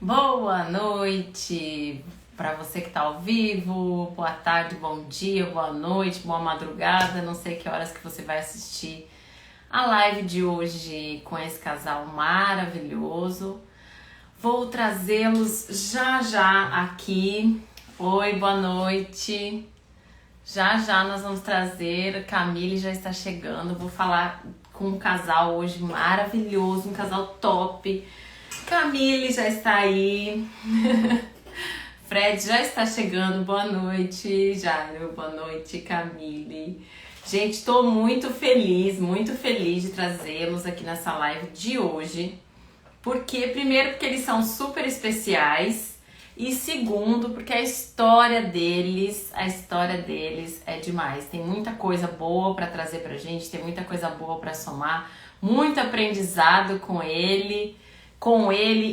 Boa noite para você que está ao vivo, boa tarde, bom dia, boa noite, boa madrugada, não sei que horas que você vai assistir a live de hoje com esse casal maravilhoso. Vou trazê-los já já aqui. Oi, boa noite. Já já nós vamos trazer, a Camille já está chegando, vou falar com um casal hoje maravilhoso, um casal top. Camille já está aí. Fred já está chegando. Boa noite, Jairo. Boa noite, Camille. Gente, estou muito feliz de trazê-los aqui nessa live de hoje. Primeiro, porque eles são super especiais. E segundo, porque a história deles é demais. Tem muita coisa boa para trazer pra gente, tem muita coisa boa para somar, muito aprendizado com ele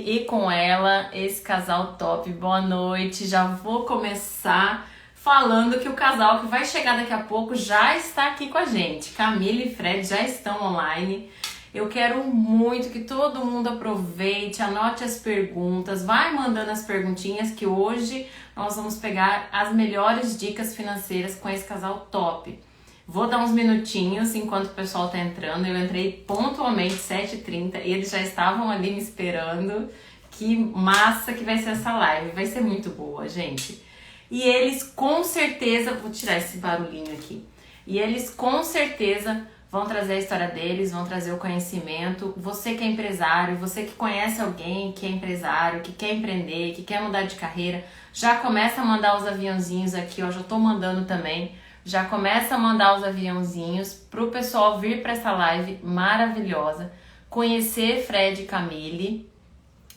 e com ela, esse casal top. Boa noite, já vou começar falando que o casal que vai chegar daqui a pouco já está aqui com a gente. Camille e Fred já estão online. Eu quero muito que todo mundo aproveite, anote as perguntas, vai mandando as perguntinhas que hoje nós vamos pegar as melhores dicas financeiras com esse casal top. Vou dar uns minutinhos enquanto o pessoal tá entrando. Eu entrei pontualmente 7h30 e eles já estavam ali me esperando. Que massa que vai ser essa live. Vai ser muito boa, gente. E eles com certeza... Vou tirar esse barulhinho aqui. E eles com certeza vão trazer a história deles, vão trazer o conhecimento. Você que é empresário, você que conhece alguém que é empresário, que quer empreender, que quer mudar de carreira, já começa a mandar os aviãozinhos aqui, ó. Já tô mandando também. Já começa a mandar os aviãozinhos pro pessoal vir para essa live maravilhosa, conhecer Fred e Camille,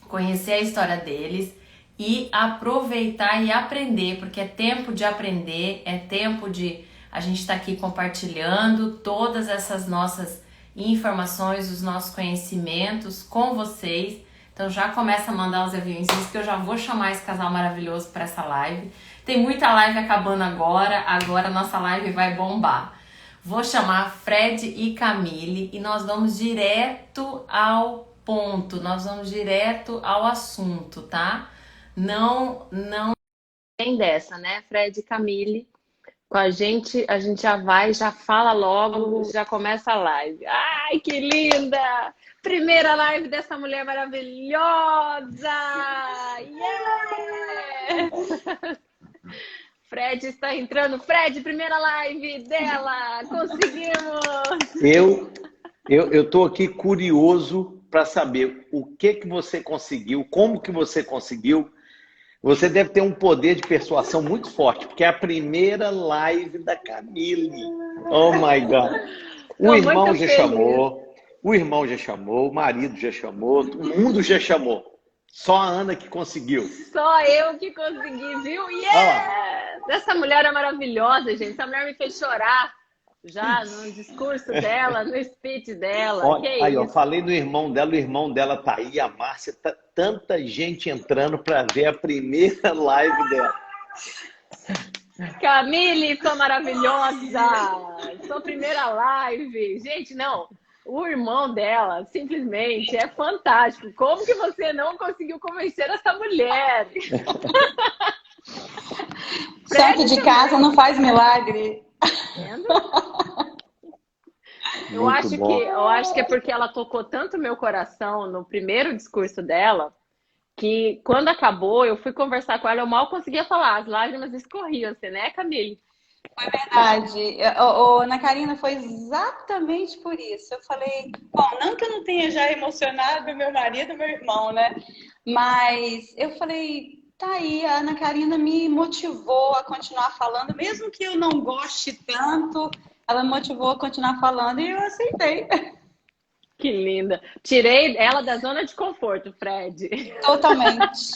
conhecer a história deles e aproveitar e aprender, porque é tempo de aprender, é tempo de a gente estar aqui compartilhando todas essas nossas informações, os nossos conhecimentos com vocês. Então já começa a mandar os aviãozinhos que eu já vou chamar esse casal maravilhoso para essa live. Tem muita live acabando agora a nossa live vai bombar. Vou chamar Fred e Camille e nós vamos direto ao ponto, nós vamos direto ao assunto, tá? Não tem dessa, né, Fred e Camille? Com a gente já vai, já fala logo, já começa a live. Ai, que linda! Primeira live dessa mulher maravilhosa! Yeah! Fred está entrando. Fred, primeira live dela! Conseguimos! Eu tô aqui curioso para saber o que você conseguiu, como que você conseguiu. Você deve ter um poder de persuasão muito forte, porque é a primeira live da Camille. Oh my God! O Estou irmão muito já feliz. chamou, o marido já chamou, o mundo já chamou. Só a Ana que conseguiu. Só eu que consegui, viu? Olha lá. Yeah! Essa mulher é maravilhosa, gente. Essa mulher me fez chorar já no discurso dela, no speech dela. Que Olha, aí, ó, isso? falei no irmão dela, o irmão dela tá aí, a Márcia, tá tanta gente entrando para ver a primeira live dela. Camille, sua maravilhosa! Sua primeira live. Gente, não. O irmão dela simplesmente é fantástico. Como que você não conseguiu convencer essa mulher? Santo de casa não faz milagre. Entendo. Muito bom. Eu acho que é porque ela tocou tanto meu coração no primeiro discurso dela, que quando acabou, eu fui conversar com ela, eu mal conseguia falar, as lágrimas escorriam, assim, né, Camille? É verdade. Ana Karina, foi exatamente por isso. Eu falei, bom, não que eu não tenha já emocionado meu marido e meu irmão, né? Mas eu falei, tá aí, a Ana Karina me motivou a continuar falando, mesmo que eu não goste tanto, ela me motivou a continuar falando e eu aceitei. Que linda. Tirei ela da zona de conforto, Fred. Totalmente.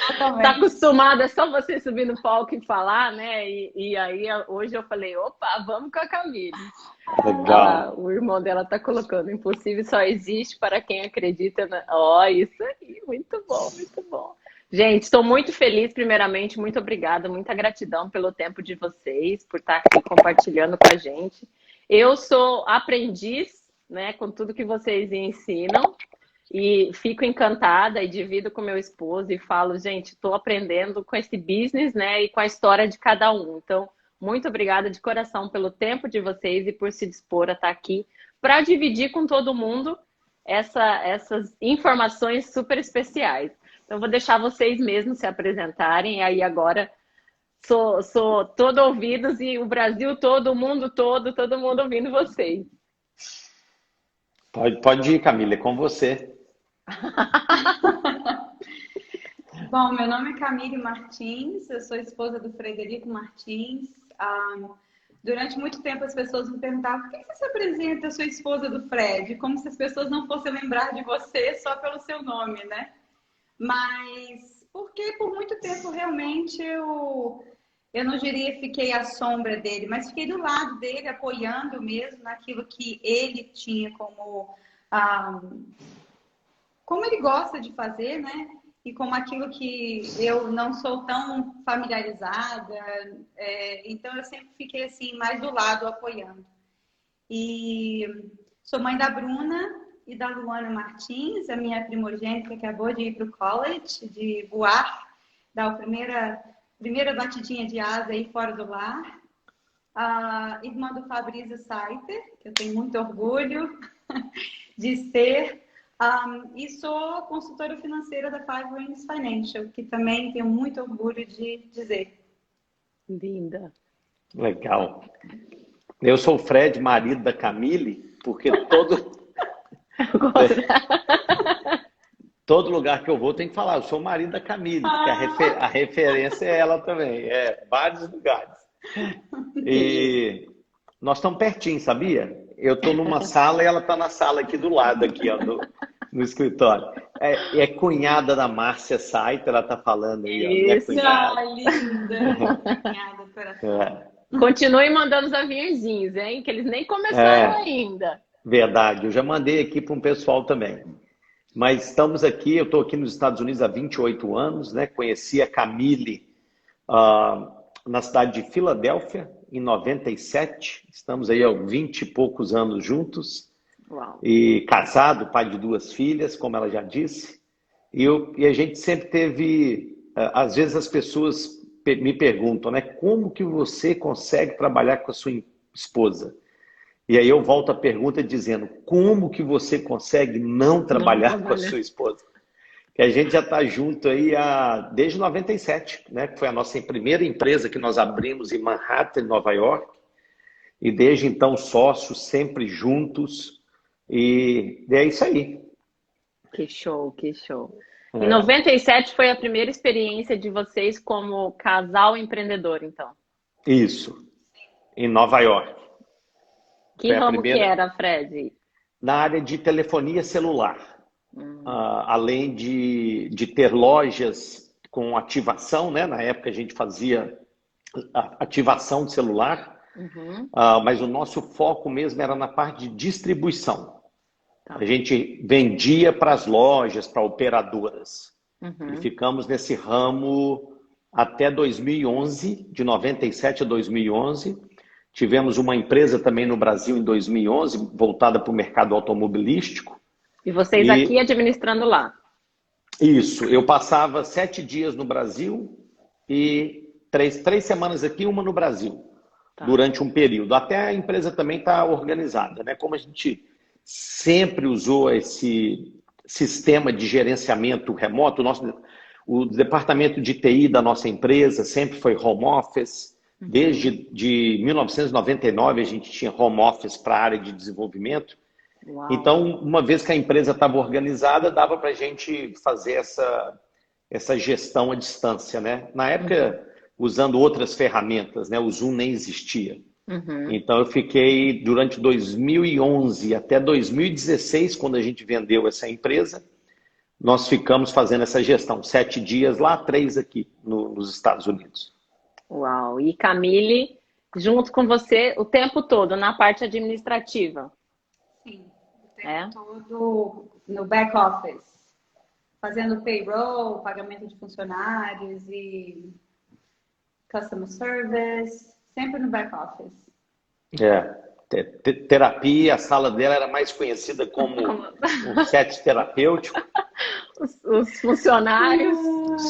Tá Totalmente. acostumada, é só você subir no palco e falar, né? E aí hoje eu falei, opa, vamos com a Camille. Legal. O irmão dela tá colocando, impossível só existe para quem acredita na... Ó, isso aí, muito bom, muito bom. Gente, estou muito feliz, primeiramente, muito obrigada, muita gratidão pelo tempo de vocês, por estar aqui compartilhando com a gente. Eu sou aprendiz, né, com tudo que vocês ensinam. E fico encantada e divido com meu esposo e falo, gente, estou aprendendo com esse business, né, e com a história de cada um. Então, muito obrigada de coração pelo tempo de vocês e por se dispor a estar aqui para dividir com todo mundo essas informações super especiais. Então, vou deixar vocês mesmos se apresentarem. E aí agora sou todo ouvidos e o Brasil todo, o mundo todo mundo ouvindo vocês. Pode ir, Camila, é com você. Bom, meu nome é Camille Martins, eu sou esposa do Frederico Martins. Durante muito tempo as pessoas me perguntavam por que você se apresenta, eu sou esposa do Fred? Como se as pessoas não fossem lembrar de você só pelo seu nome, né? Mas porque por muito tempo realmente eu não diria fiquei à sombra dele, mas fiquei do lado dele, apoiando mesmo naquilo que ele tinha como ele gosta de fazer, né? E como aquilo que eu não sou tão familiarizada. Então, eu sempre fiquei assim, mais do lado, apoiando. E sou mãe da Bruna e da Luana Martins, a minha primogênita que acabou de ir para o college, de voar, dar a primeira batidinha de asa aí fora do lar. A irmã do Fabrício Saiter, que eu tenho muito orgulho de ser. E sou consultora financeira da Five Rings Financial, que também tenho muito orgulho de dizer. Linda. Legal. Eu sou o Fred, marido da Camille, porque todo lugar que eu vou tem que falar, eu sou o marido da Camille, porque a referência é ela também, vários lugares. E nós estamos pertinho, sabia? Eu estou numa sala e ela está na sala aqui do lado, aqui, ó, no escritório. É cunhada da Márcia Saiter, ela está falando aí, ó. Minha cunhada. Linda! Cunhada, coração. Continue mandando os aviãozinhos, hein? Que eles nem começaram ainda. Verdade, eu já mandei aqui para um pessoal também. Mas estamos aqui, eu estou aqui nos Estados Unidos há 28 anos, né? Conheci a Camille na cidade de Filadélfia, em 97. Estamos aí há 20 e poucos anos juntos. Uau. E casado, pai de 2 filhas, como ela já disse. E a gente sempre teve... Às vezes as pessoas me perguntam, né? Como que você consegue trabalhar com a sua esposa? E aí eu volto a pergunta dizendo, como que você consegue não trabalhar com a sua esposa? Que a gente já está junto aí desde 97, né? Que foi a nossa primeira empresa que nós abrimos em Manhattan, Nova York. E desde então, sócios, sempre juntos. E é isso aí. Que show, que show. Em 97 foi a primeira experiência de vocês como casal empreendedor, então? Isso, em Nova York. Que ramo que era, Fred? Na área de telefonia celular. Além de ter lojas com ativação, né? Na época a gente fazia ativação de celular, mas o nosso foco mesmo era na parte de distribuição. Tá. A gente vendia para as lojas, para operadoras. E ficamos nesse ramo até 2011, de 97 a 2011. Tivemos uma empresa também no Brasil em 2011, voltada para o mercado automobilístico. E vocês aqui administrando lá? Isso. Eu passava 7 dias no Brasil e 3 semanas aqui, uma no Brasil, durante um período. Até a empresa também está organizada, né? Como a gente sempre usou esse sistema de gerenciamento remoto, o departamento de TI da nossa empresa sempre foi home office. Desde 1999 a gente tinha home office para a área de desenvolvimento. Uau. Então, uma vez que a empresa estava organizada, dava para a gente fazer essa gestão à distância, né? Na época, usando outras ferramentas, né? O Zoom nem existia. Então, eu fiquei durante 2011 até 2016, quando a gente vendeu essa empresa, nós ficamos fazendo essa gestão. 7 dias lá, 3 aqui nos Estados Unidos. Uau! E Camille, junto com você o tempo todo na parte administrativa? Sim, o tempo todo no back office, fazendo payroll, pagamento de funcionários e customer service, sempre no back office. terapia, a sala dela era mais conhecida como um set terapêutico. Os funcionários.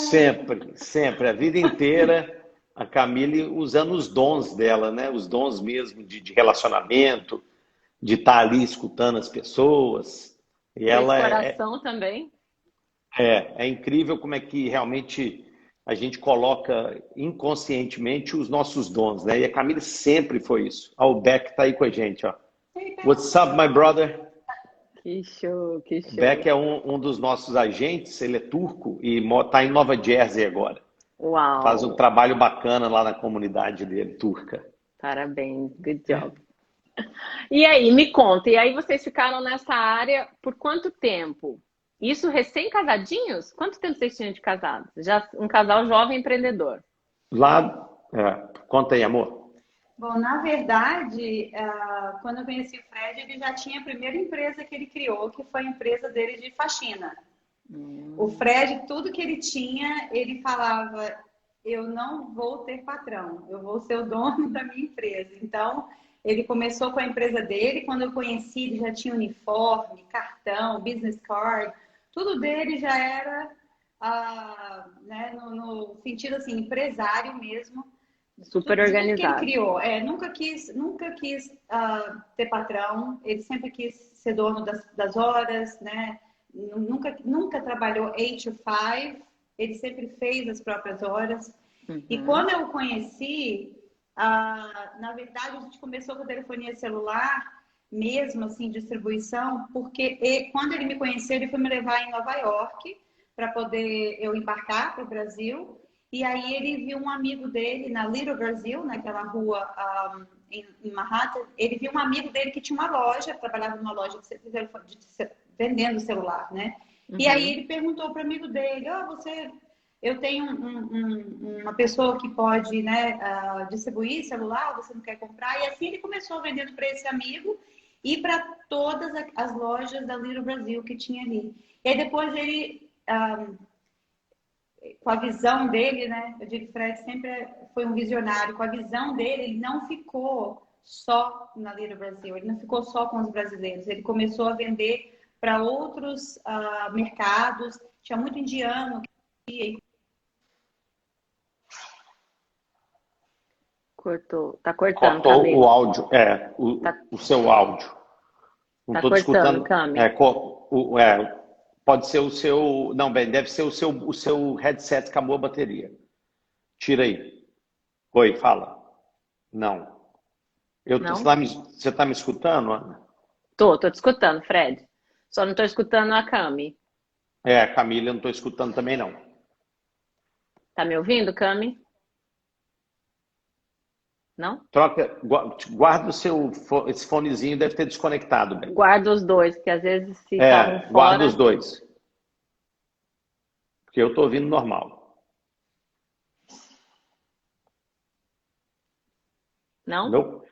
Sempre, sempre, a vida inteira, a Camille usando os dons dela, né? Os dons mesmo de relacionamento, de estar ali escutando as pessoas. E Esse ela coração também. é incrível como é que realmente a gente coloca inconscientemente os nossos dons, né? E a Camille sempre foi isso. O Beck está aí com a gente, ó. What's up, my brother? Que show, que O show. Beck é um dos nossos agentes, ele é turco e está em Nova Jersey agora. Uau. Faz um trabalho bacana lá na comunidade dele, turca. Parabéns, good job. E aí, me conta, e aí vocês ficaram nessa área por quanto tempo? Isso recém-casadinhos? Quanto tempo vocês tinham de casados? Já um casal jovem empreendedor. Lá, conta aí, amor. Bom, na verdade, quando eu conheci o Fred, ele já tinha a primeira empresa que ele criou, que foi a empresa dele de faxina. O Fred, tudo que ele tinha, ele falava, eu não vou ter patrão, eu vou ser o dono da minha empresa. Então, ele começou com a empresa dele, quando eu conheci, ele já tinha uniforme, cartão, business card, tudo dele já era né, no sentido assim, empresário mesmo. Super Tudo organizado. que ele criou. Nunca quis ter patrão, ele sempre quis ser dono das horas, né? Nunca trabalhou 8 to 5, ele sempre fez as próprias horas. E quando eu o conheci, na verdade, a gente começou com a telefonia celular, mesmo assim, distribuição, porque quando ele me conheceu, ele foi me levar em Nova York para poder eu embarcar para o Brasil. E aí ele viu um amigo dele na Little Brasil, naquela rua em Manhattan. Ele viu um amigo dele que tinha uma loja, trabalhava numa loja vendendo celular, né? E aí ele perguntou para o amigo dele, eu tenho uma pessoa que pode, né, distribuir celular, você não quer comprar? E assim ele começou vendendo para esse amigo e para todas as lojas da Little Brasil que tinha ali. E aí depois ele... com a visão dele, né? Eu digo que o Fred sempre foi um visionário. Com a visão dele, ele não ficou só na Little Brasil, ele não ficou só com os brasileiros. Ele começou a vender para outros mercados. Tinha muito indiano que ia. Cortou. Tá cortando, Cortou Camille. o áudio, o seu áudio. Não Tá estou cortando, escutando. Camille. Pode ser o seu. Não, bem, deve ser o seu headset, acabou a bateria. Tira aí. Oi, fala. Não. Não? Você está me escutando, Ana? Tô te escutando, Fred. Só não tô escutando a Cami. A Camila, eu não estou escutando também, não. Tá me ouvindo, Cami? Não? Guarda esse fonezinho, deve ter desconectado, bem. Guarda os dois, porque às vezes se estavam fora... Guarda os dois. Porque eu estou ouvindo normal. Não? Não?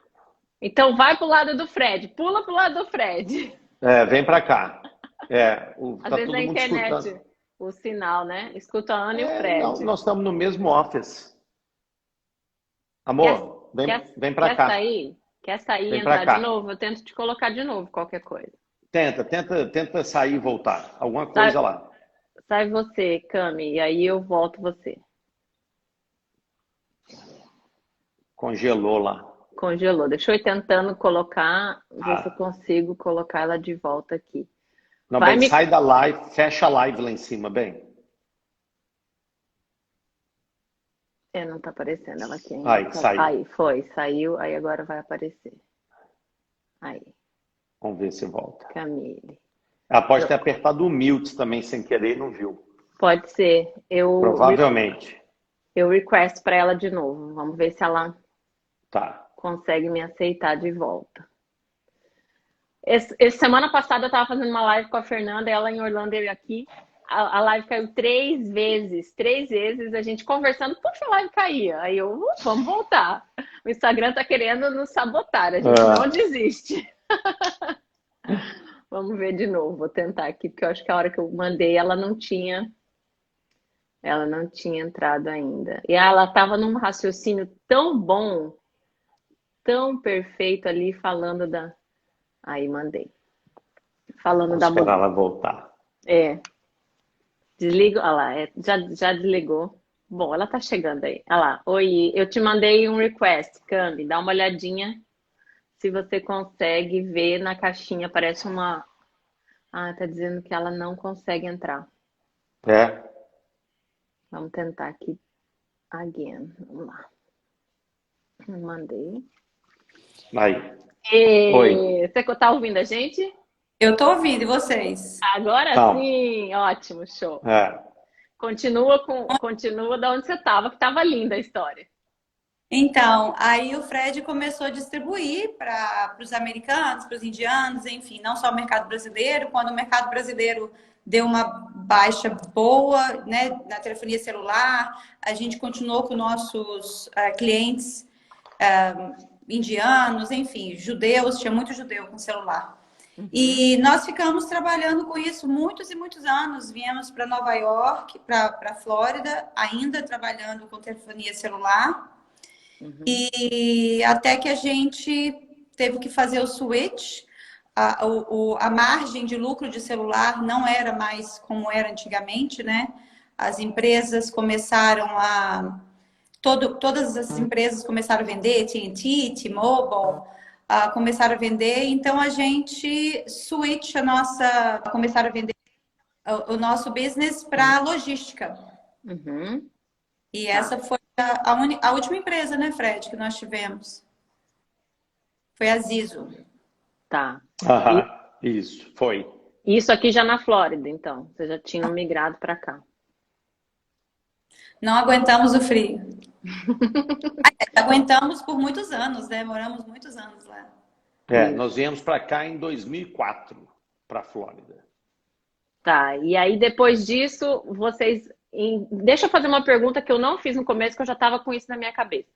Então vai pro lado do Fred. Pula pro lado do Fred. Vem para cá. Às Tá vezes todo na mundo internet escutando. o sinal, né? Escuta a Ana e o Fred. Nós estamos no mesmo office. Amor, vem para cá. Quer sair e Vem pra entrar cá. de novo? Eu tento te colocar de novo, qualquer coisa. Tenta sair e voltar. Alguma coisa lá. Sai você, Cami, e aí eu volto você. Congelou lá. Congelou. Deixa eu ir tentando colocar, ver se eu consigo colocar ela de volta aqui. Não, bem, sai da live, fecha a live lá em cima, bem. Não tá aparecendo ela aqui ainda. Aí, saiu. Aí, saiu, aí agora vai aparecer. Aí. Vamos ver se volta. Camille. Ela pode ter apertado o mute também sem querer e não viu. Pode ser. Provavelmente. Eu request para ela de novo. Vamos ver se ela consegue me aceitar de volta. Essa semana passada eu estava fazendo uma live com a Fernanda, ela em Orlando e eu aqui. A live caiu 3 vezes. 3 vezes a gente conversando, puxa, a live caía. Aí eu, vamos voltar. O Instagram tá querendo nos sabotar, a gente não desiste. Vamos ver de novo, vou tentar aqui, porque eu acho que a hora que eu mandei ela não tinha entrado ainda. E ela estava num raciocínio tão bom tão perfeito ali falando da... Aí, mandei. Falando Vou da esperar mudança. ela voltar. É, desliga, olha lá, já desligou. Bom, ela tá chegando aí. Olha lá, oi, eu te mandei um request, Cami, dá uma olhadinha se você consegue ver na caixinha, parece uma... Ah, tá dizendo que ela não consegue entrar. É. Vamos tentar aqui again. Vamos lá. Mandei. Aí. Oi. E... Você tá ouvindo a gente? Eu tô ouvindo, e vocês? Agora Então, sim, ótimo, show. é. Continua da onde você estava, que estava linda a história. Então, aí o Fred começou a distribuir para os americanos, para os indianos, enfim, não só o mercado brasileiro. Quando o mercado brasileiro deu uma baixa boa, né, na telefonia celular, a gente continuou com nossos clientes indianos, enfim, judeus, tinha muito judeu com celular. E nós ficamos trabalhando com isso muitos e muitos anos. Viemos para Nova York, para Flórida, ainda trabalhando com telefonia celular. E até que a gente teve que fazer o switch, a margem de lucro de celular não era mais como era antigamente, né? As empresas começaram a... todas as empresas começaram a vender, AT&T, T-Mobile, começaram a vender, então a gente switch começaram a vender o nosso business para logística. Uhum. E essa foi a última empresa, né, Fred, que nós tivemos. Foi a Zizo. Tá. Isso, foi. Isso aqui já na Flórida, então. Vocês já tinham migrado para cá. Não aguentamos o frio. Aguentamos por muitos anos, né? Moramos muitos anos lá. Nós viemos para cá em 2004, para a Flórida. Tá. E aí, depois disso, vocês... Deixa eu fazer uma pergunta que eu não fiz no começo, que eu já estava com isso na minha cabeça.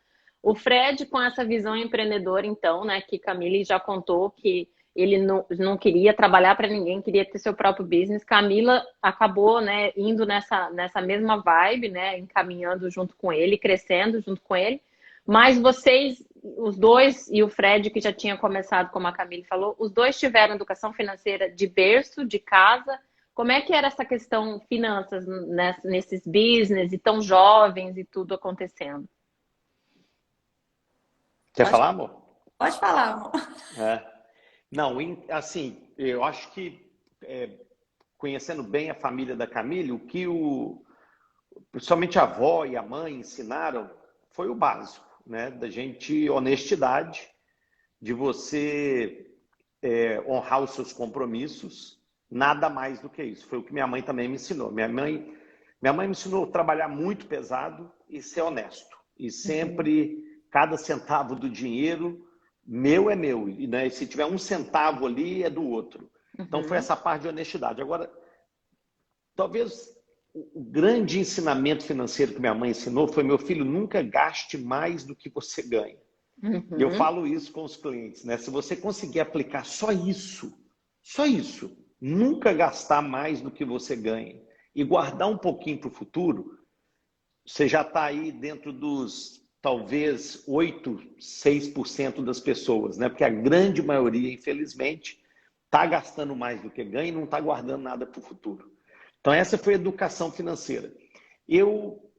O Fred, com essa visão empreendedora, então, né, que Camille já contou que ele não queria trabalhar para ninguém, queria ter seu próprio business. Camila acabou, né, indo nessa mesma vibe, né, encaminhando junto com ele, crescendo junto com ele. Mas vocês, os dois, e o Fred, que já tinha começado, como a Camille falou, os dois tiveram educação financeira de berço, de casa. Como é que era essa questão finanças nesses business e tão jovens e tudo acontecendo? Quer falar, amor? Pode falar, amor. Não, assim, eu acho que conhecendo bem a família da Camille, o que principalmente a avó e a mãe ensinaram foi o básico, né? Da gente, honestidade, de você honrar os seus compromissos, nada mais do que isso. Foi o que minha mãe também me ensinou. Minha mãe me ensinou a trabalhar muito pesado e ser honesto. E sempre, cada centavo do dinheiro, meu é meu. E, né, se tiver um centavo ali, é do outro. Então, foi essa parte de honestidade. Agora, talvez o grande ensinamento financeiro que minha mãe ensinou foi: meu filho, nunca gaste mais do que você ganha. E eu falo isso com os clientes, né? Se você conseguir aplicar só isso, nunca gastar mais do que você ganha e guardar um pouquinho para o futuro, você já está aí dentro dos, talvez, 8, 6% das pessoas, né? Porque a grande maioria, infelizmente, está gastando mais do que ganha e não está guardando nada para o futuro. Então, essa foi a educação financeira. Eu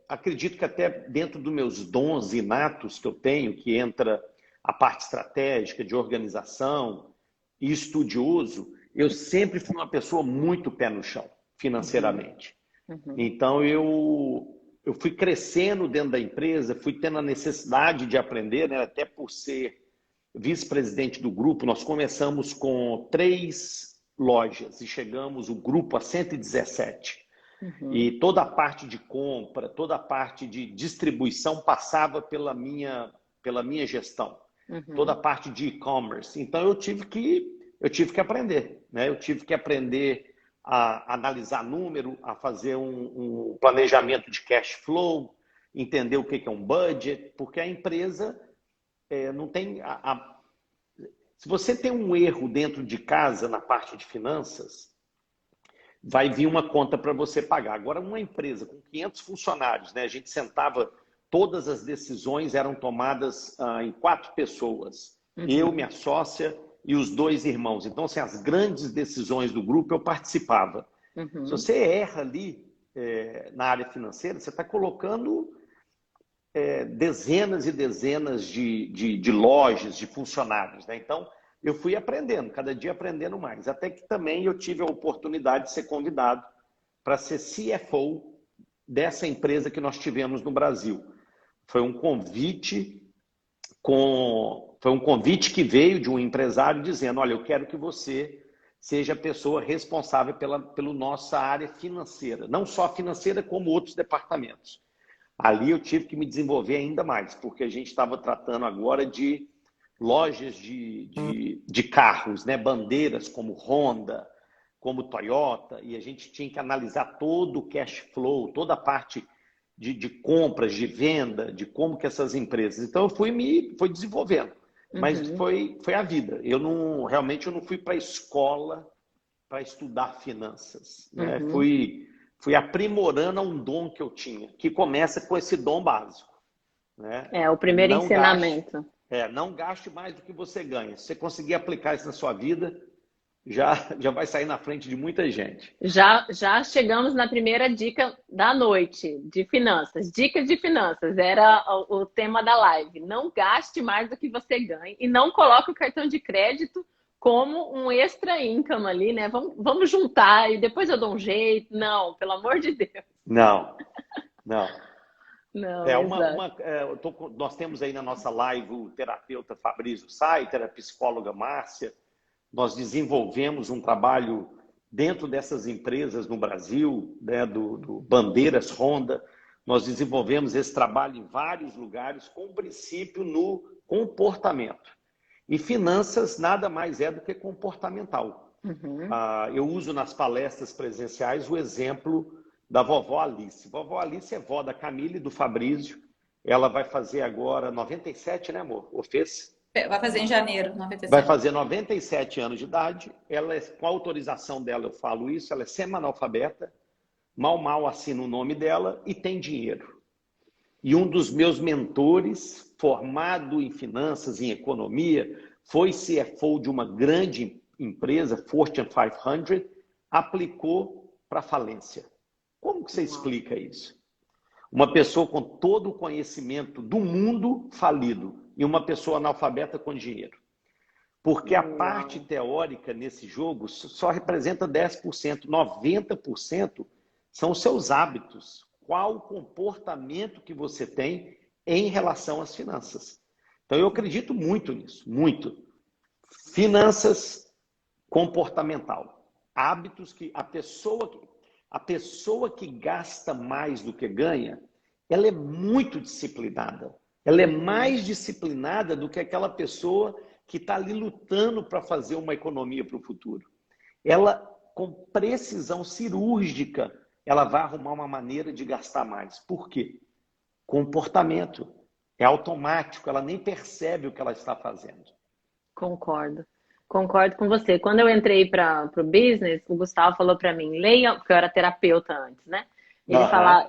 acredito que até dentro dos meus dons inatos que eu tenho, que entra a parte estratégica, de organização e estudioso, eu sempre fui uma pessoa muito pé no chão, financeiramente. Então, eu fui crescendo dentro da empresa, fui tendo a necessidade de aprender, né? Até por ser vice-presidente do grupo, nós começamos com 3 lojas e chegamos o grupo a 117. E toda a parte de compra, toda a parte de distribuição passava pela minha gestão. Toda a parte de e-commerce. Então, eu tive que aprender, né? Eu tive que aprender a analisar número, a fazer um planejamento de cash flow, entender o que é um budget, porque a empresa não tem... Se você tem um erro dentro de casa na parte de finanças, vai vir uma conta para você pagar. Agora, uma empresa com 500 funcionários, né? A gente sentava todas as decisões eram tomadas em 4 pessoas. Eu, minha sócia e os 2 irmãos. Então, assim, as grandes decisões do grupo eu participava. Se você erra ali na área financeira, você está colocando dezenas e dezenas de lojas, de funcionários, né? Então, eu fui aprendendo, cada dia aprendendo mais. Até que também eu tive a oportunidade de ser convidado para ser CFO dessa empresa que nós tivemos no Brasil. Foi um convite que veio de um empresário dizendo: olha, eu quero que você seja a pessoa responsável pela nossa área financeira, não só financeira, como outros departamentos. Ali eu tive que me desenvolver ainda mais, porque a gente estava tratando agora de lojas de carros, né? Bandeiras como Honda, como Toyota, e a gente tinha que analisar todo o cash flow, toda a parte de compras, de venda, de como que essas empresas... Então eu fui desenvolvendo, mas foi a vida. Realmente eu não fui para a escola para estudar finanças, né? Fui aprimorando um dom que eu tinha, que começa com esse dom básico, né? O primeiro ensinamento. Não gaste mais do que você ganha. Se você conseguir aplicar isso na sua vida, já vai sair na frente de muita gente. Já chegamos na primeira dica da noite de finanças. Dicas de finanças era o tema da live. Não gaste mais do que você ganha e não coloque o cartão de crédito como um extra income ali, né? Vamos juntar e depois eu dou um jeito. Não, pelo amor de Deus. Não. Não, nós temos aí na nossa live o terapeuta Fabrício Saiter, a psicóloga Márcia. Nós desenvolvemos um trabalho dentro dessas empresas no Brasil, né, do Bandeiras Honda. Nós desenvolvemos esse trabalho em vários lugares com princípio no comportamento. E finanças nada mais é do que comportamental. Eu uso nas palestras presenciais o exemplo da vovó Alice. Vovó Alice é vó da Camila e do Fabrício. Ela vai fazer agora 97, né, amor? Ou fez? Vai fazer em janeiro, 97. Vai fazer 97 anos de idade. Ela, com a autorização dela, eu falo isso, ela é semi-analfabeta, mal assina o nome dela e tem dinheiro. E um dos meus mentores, formado em finanças, em economia, foi CFO de uma grande empresa, Fortune 500, aplicou para falência. Como que você explica isso? Uma pessoa com todo o conhecimento do mundo falido e uma pessoa analfabeta com dinheiro. Porque a parte teórica nesse jogo só representa 10%, 90% são os seus hábitos. Qual o comportamento que você tem em relação às finanças? Então eu acredito muito nisso, muito. Finanças comportamental. Hábitos que a pessoa que gasta mais do que ganha, ela é muito disciplinada. Ela é mais disciplinada do que aquela pessoa que está ali lutando para fazer uma economia para o futuro. Ela, com precisão cirúrgica, ela vai arrumar uma maneira de gastar mais. Por quê? Comportamento. É automático, ela nem percebe o que ela está fazendo. Concordo com você. Quando eu entrei para o business, o Gustavo falou para mim, leia, porque eu era terapeuta antes, né?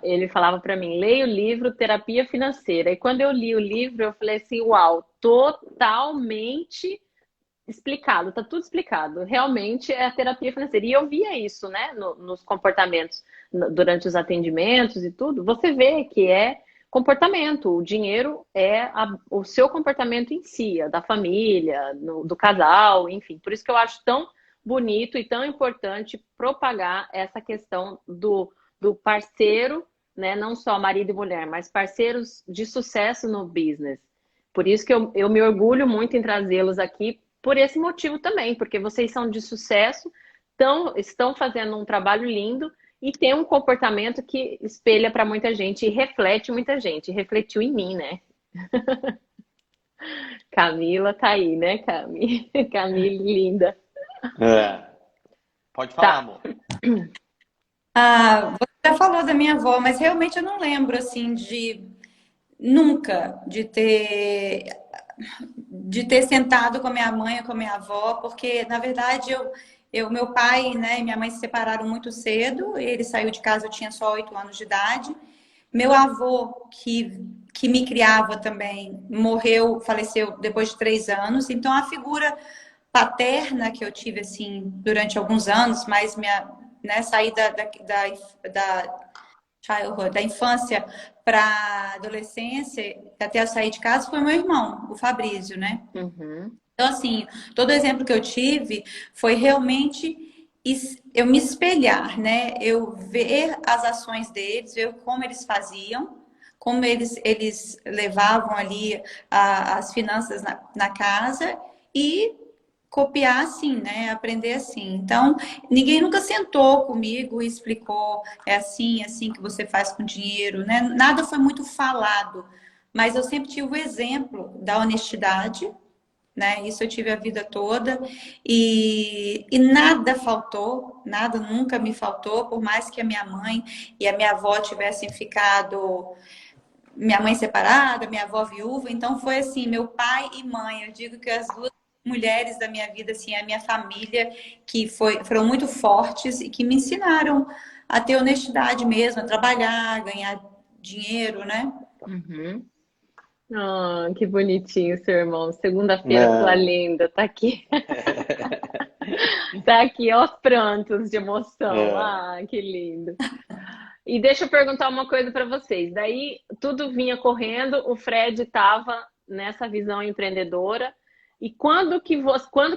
Ele falava para mim, leia o livro Terapia Financeira. E quando eu li o livro, eu falei assim, uau, totalmente explicado, tá tudo explicado. Realmente é a terapia financeira. E eu via isso, né, nos comportamentos, durante os atendimentos e tudo. Você vê que é comportamento. O dinheiro é o seu comportamento em si, da família, do casal, enfim. Por isso que eu acho tão bonito e tão importante propagar essa questão do parceiro, né? Não só marido e mulher, mas parceiros de sucesso no business. Por isso que eu me orgulho muito em trazê-los aqui, por esse motivo também, porque vocês são de sucesso, estão fazendo um trabalho lindo e tem um comportamento que espelha para muita gente e reflete muita gente. Refletiu em mim, né? Camila tá aí, né, Cami? Camila linda. Pode falar, amor. Você já falou da minha avó, mas realmente eu não lembro, assim, nunca de ter sentado com a minha mãe ou com a minha avó, porque, na verdade, meu pai, né, e minha mãe se separaram muito cedo, ele saiu de casa, eu tinha só 8 anos de idade. Meu avô, que que me criava também morreu, faleceu depois de 3 anos. Então, a figura paterna que eu tive, assim, durante alguns anos, mas né, saí da childhood, da infância para adolescência, até eu sair de casa, foi meu irmão, o Fabrício, né? Uhum. Então, assim, todo exemplo que eu tive foi realmente eu me espelhar, né? Eu ver as ações deles, ver como eles faziam, como eles levavam ali as finanças na casa e copiar assim, né? Aprender assim. Então, ninguém nunca sentou comigo e explicou, é assim que você faz com dinheiro, né? Nada foi muito falado, mas eu sempre tive o exemplo da honestidade, né? Isso eu tive a vida toda e nada faltou, nada nunca me faltou, por mais que a minha mãe e a minha avó tivessem ficado, minha mãe separada, minha avó viúva, então foi assim, meu pai e mãe, eu digo que as duas mulheres da minha vida, assim, a minha família, que foram muito fortes e que me ensinaram a ter honestidade mesmo, a trabalhar, a ganhar dinheiro, né? Uhum. Ah, que bonitinho, seu irmão. Segunda-feira, sua Não. linda, tá aqui. Tá aqui aos prantos de emoção. É. Ah, que lindo. E deixa eu perguntar uma coisa para vocês. Daí tudo vinha correndo, o Fred estava nessa visão empreendedora. E quando que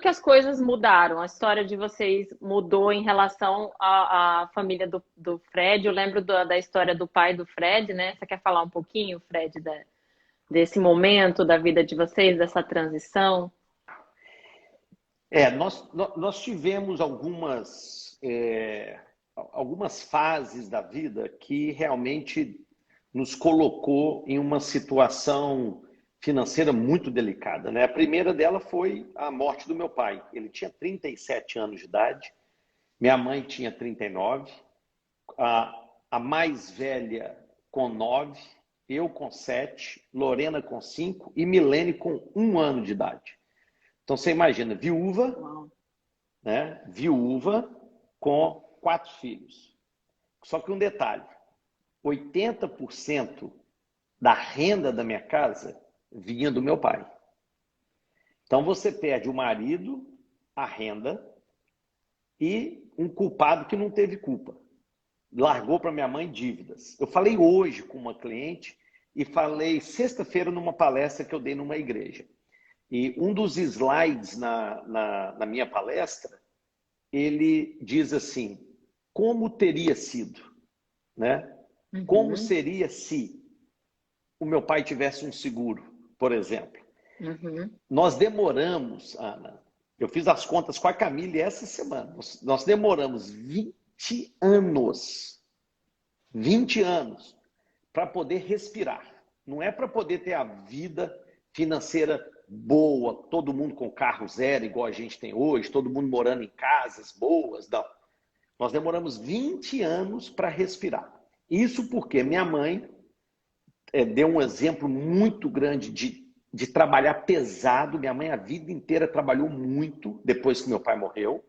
as coisas mudaram? A história de vocês mudou em relação à família do Fred? Eu lembro da história do pai do Fred, né? Você quer falar um pouquinho, Fred, desse momento da vida de vocês, dessa transição? Nós tivemos algumas fases da vida que realmente nos colocou em uma situação financeira muito delicada, né? A primeira dela foi a morte do meu pai. Ele tinha 37 anos de idade, minha mãe tinha 39, a mais velha com 9, eu com 7, Lorena com 5 e Milene com 1 ano de idade. Então você imagina, viúva, Uau. né? Viúva com 4 filhos. Só que um detalhe, 80% da renda da minha casa vinha do meu pai. Então você perde o marido, a renda e um culpado que não teve culpa. Largou para minha mãe dívidas. Eu falei hoje com uma cliente e falei sexta-feira numa palestra que eu dei numa igreja. E um dos slides na minha palestra, ele diz assim, como teria sido, né? Como Uhum, seria se o meu pai tivesse um seguro, por exemplo? uhum. Nós demoramos, Ana, eu fiz as contas com a Camille essa semana, nós demoramos 20 anos para poder respirar. Não é para poder ter a vida financeira boa, todo mundo com carro zero, igual a gente tem hoje, todo mundo morando em casas boas, não. Nós demoramos 20 anos para respirar. Isso porque minha mãe deu um exemplo muito grande de trabalhar pesado. Minha mãe a vida inteira trabalhou muito depois que meu pai morreu.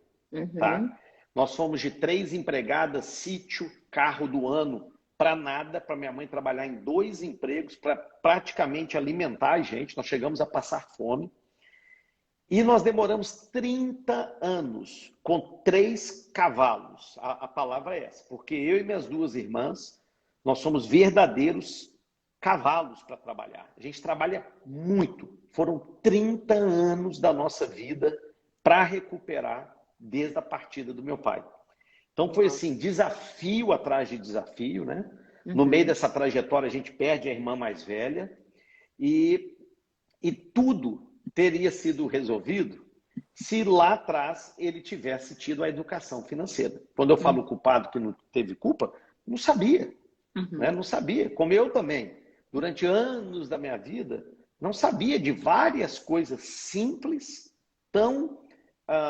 Tá? Uhum. Nós fomos de 3 empregadas, sítio, carro do ano, para nada, para minha mãe trabalhar em 2 empregos, para praticamente alimentar a gente. Nós chegamos a passar fome. E nós demoramos 30 anos com 3 cavalos. A palavra é essa, porque eu e minhas 2 irmãs, nós somos verdadeiros cavalos para trabalhar. A gente trabalha muito. Foram 30 anos da nossa vida para recuperar desde a partida do meu pai. Então foi assim, desafio atrás de desafio, né? No meio dessa trajetória a gente perde a irmã mais velha e tudo teria sido resolvido se lá atrás ele tivesse tido a educação financeira. Quando eu falo culpado que não teve culpa, não sabia, né? Não sabia, como eu também. Durante anos da minha vida, não sabia de várias coisas simples, tão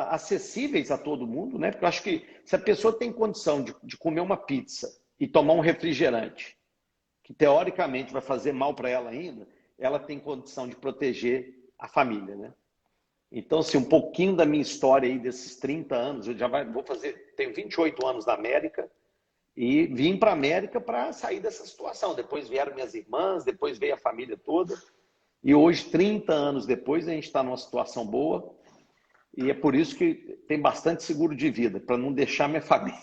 acessíveis a todo mundo, né? Porque eu acho que se a pessoa tem condição de comer uma pizza e tomar um refrigerante, que teoricamente vai fazer mal para ela ainda, ela tem condição de proteger a família, né? Então, assim, um pouquinho da minha história aí desses 30 anos, eu já vou fazer, tenho 28 anos na América E vim para a América para sair dessa situação. Depois vieram minhas irmãs, depois veio a família toda. E hoje, 30 anos depois, a gente está numa situação boa. E é por isso que tem bastante seguro de vida, para não deixar minha família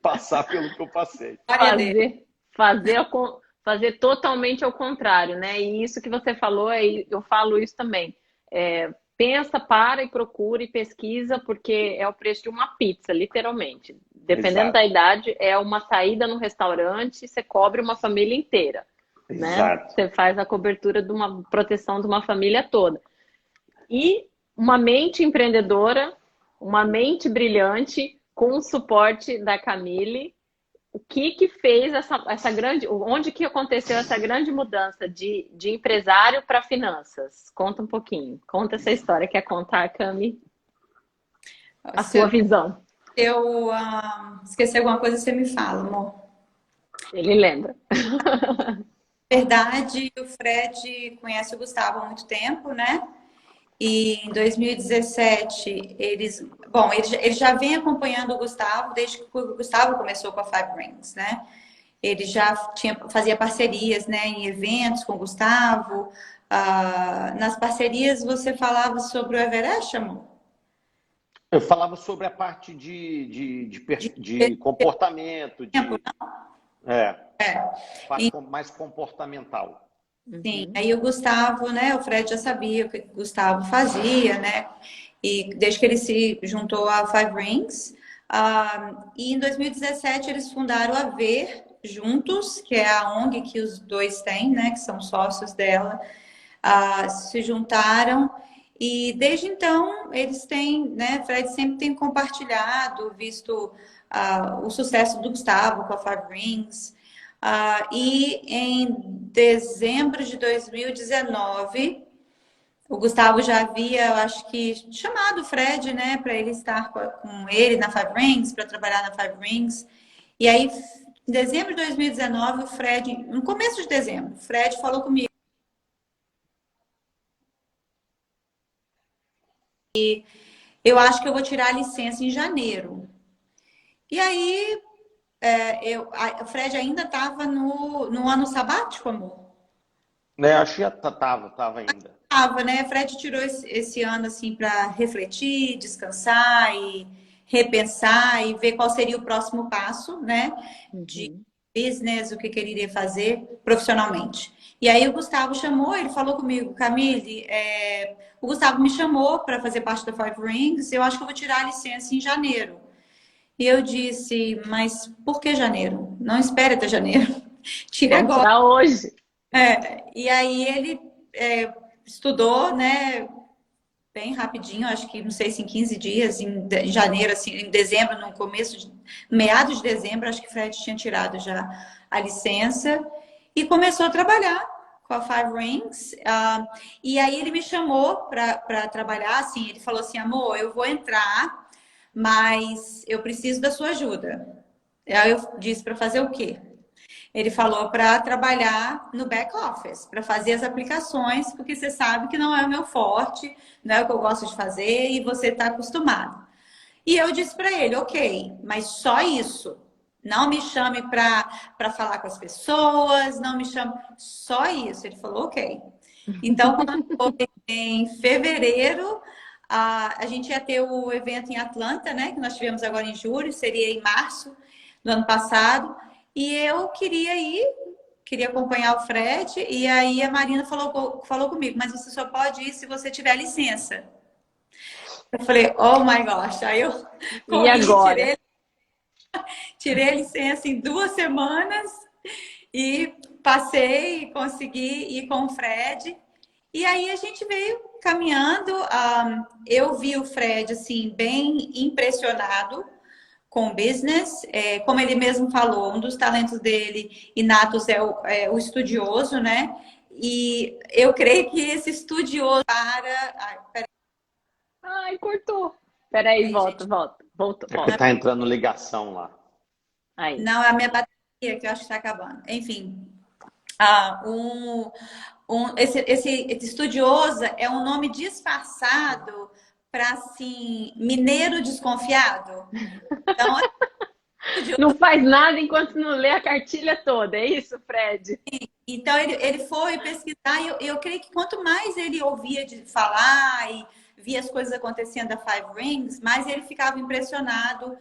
passar pelo que eu passei. Fazer totalmente ao contrário, né? E isso que você falou, eu falo isso também. Pensa, para e procura e pesquisa, porque é o preço de uma pizza, literalmente. Dependendo da idade, é uma saída no restaurante, você cobre uma família inteira. Né? Você faz a cobertura de uma proteção de uma família toda. E uma mente empreendedora, uma mente brilhante, com o suporte da Camille. O que fez essa grande... Onde que aconteceu essa grande mudança de empresário para finanças? Conta um pouquinho. Conta essa história. Quer contar, Cami? A sua visão. Se eu esquecer alguma coisa, você me fala, amor. Ele lembra. Na verdade, o Fred conhece o Gustavo há muito tempo, né? E em 2017, eles já vem acompanhando o Gustavo desde que o Gustavo começou com a Five Rings, né? Ele já fazia parcerias, né, em eventos com o Gustavo. Nas parcerias, você falava sobre o Everest, amor? Eu falava sobre a parte de comportamento, mais comportamental. Sim, aí o Gustavo, né? O Fred já sabia o que o Gustavo fazia, né? E desde que ele se juntou à Five Rings. E em 2017 eles fundaram a Ver juntos, que é a ONG que os dois têm, né? Que são sócios dela. Se juntaram e desde então eles têm, né? Fred sempre tem compartilhado, visto o sucesso do Gustavo com a Five Rings. E em dezembro de 2019, o Gustavo já havia, eu acho que, chamado o Fred, né, para ele estar com ele na Five Rings, para trabalhar na Five Rings. E aí, em dezembro de 2019, o Fred, no começo de dezembro, o Fred falou comigo. E eu acho que eu vou tirar a licença em janeiro. E aí, o Fred ainda estava no ano sabático, amor? Acho que estava ainda. Estava, né? O Fred tirou esse ano assim para refletir, descansar e repensar e ver qual seria o próximo passo, né? De business, o que ele iria fazer profissionalmente. E aí o Gustavo chamou, ele falou comigo, Camille, o Gustavo me chamou para fazer parte da Five Rings, eu acho que eu vou tirar a licença em janeiro. E eu disse, mas por que janeiro? Não espere até janeiro. Tire agora. Para hoje. E aí ele estudou, né, bem rapidinho, acho que, não sei se em 15 dias, em janeiro, assim, em dezembro, no começo, meados de dezembro, acho que o Fred tinha tirado já a licença e começou a trabalhar com a Five Rings. E aí ele me chamou para trabalhar, assim, ele falou assim, amor, eu vou entrar, mas eu preciso da sua ajuda. Aí eu disse, para fazer o quê? Ele falou para trabalhar no back office, para fazer as aplicações, porque você sabe que não é o meu forte, não é o que eu gosto de fazer e você está acostumado. E eu disse para ele, ok, mas só isso. Não me chame para falar com as pessoas, não me chame, só isso. Ele falou, ok. Então, em fevereiro, a gente ia ter o evento em Atlanta, né? Que nós tivemos agora em julho, seria em março do ano passado. E eu queria acompanhar o Fred. E aí a Marina falou comigo, mas você só pode ir se você tiver licença. Eu falei, oh my gosh. Aí eu corri, e agora? Tirei a licença em 2 semanas e passei e consegui ir com o Fred. E aí a gente veio caminhando. Eu vi o Fred assim bem impressionado com o business. Como ele mesmo falou, um dos talentos dele inatos é o estudioso, né? E eu creio que esse estudioso Ai, cortou. Peraí, volta. Volta. Tá entrando ligação lá. Aí. Não, é a minha bateria que eu acho que tá acabando. Enfim. Esse estudioso é um nome disfarçado para, assim, mineiro desconfiado. Então, Não faz nada enquanto não lê a cartilha toda, é isso, Fred? Então, ele foi pesquisar e eu creio que quanto mais ele ouvia de falar e via as coisas acontecendo da Five Rings, mais ele ficava impressionado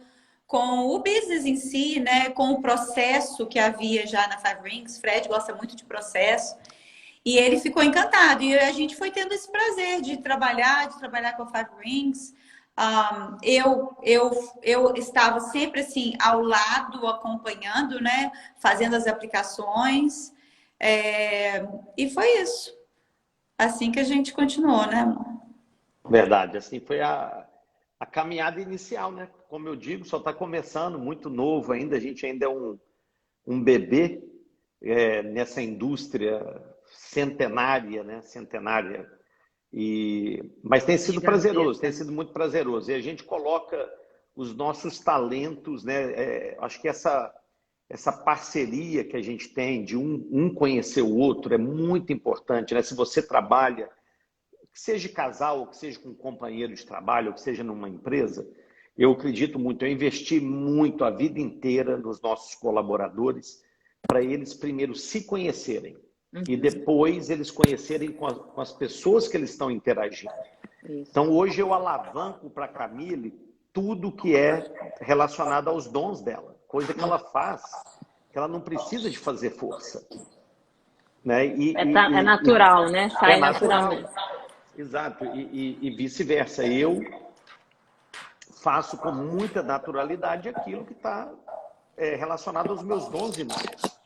com o business em si, né? Com o processo que havia já na Five Rings. Fred gosta muito de processo. E ele ficou encantado. E a gente foi tendo esse prazer de trabalhar com a Five Rings. Eu estava sempre assim ao lado, acompanhando, né? Fazendo as aplicações. E foi isso. Assim que a gente continuou, né, amor? Verdade, assim foi a caminhada inicial, né? Como eu digo, só está começando, muito novo ainda, a gente ainda é um bebê nessa indústria centenária, né? Centenária. Mas tem sido prazeroso, tem sido muito prazeroso. E a gente coloca os nossos talentos, né? Acho que essa parceria que a gente tem de um conhecer o outro é muito importante, né? Se você trabalha, que seja casal, ou que seja com um companheiro de trabalho, ou que seja numa empresa, eu acredito muito, eu investi muito a vida inteira nos nossos colaboradores para eles primeiro se conhecerem e depois eles conhecerem com as pessoas que eles estão interagindo. Isso. Então hoje eu alavanco para a Camille tudo que é relacionado aos dons dela, coisa que ela faz, que ela não precisa de fazer força. Né? É natural, né? Sai naturalmente. Exato, e vice-versa. Eu faço com muita naturalidade aquilo que está relacionado aos meus dons innatos.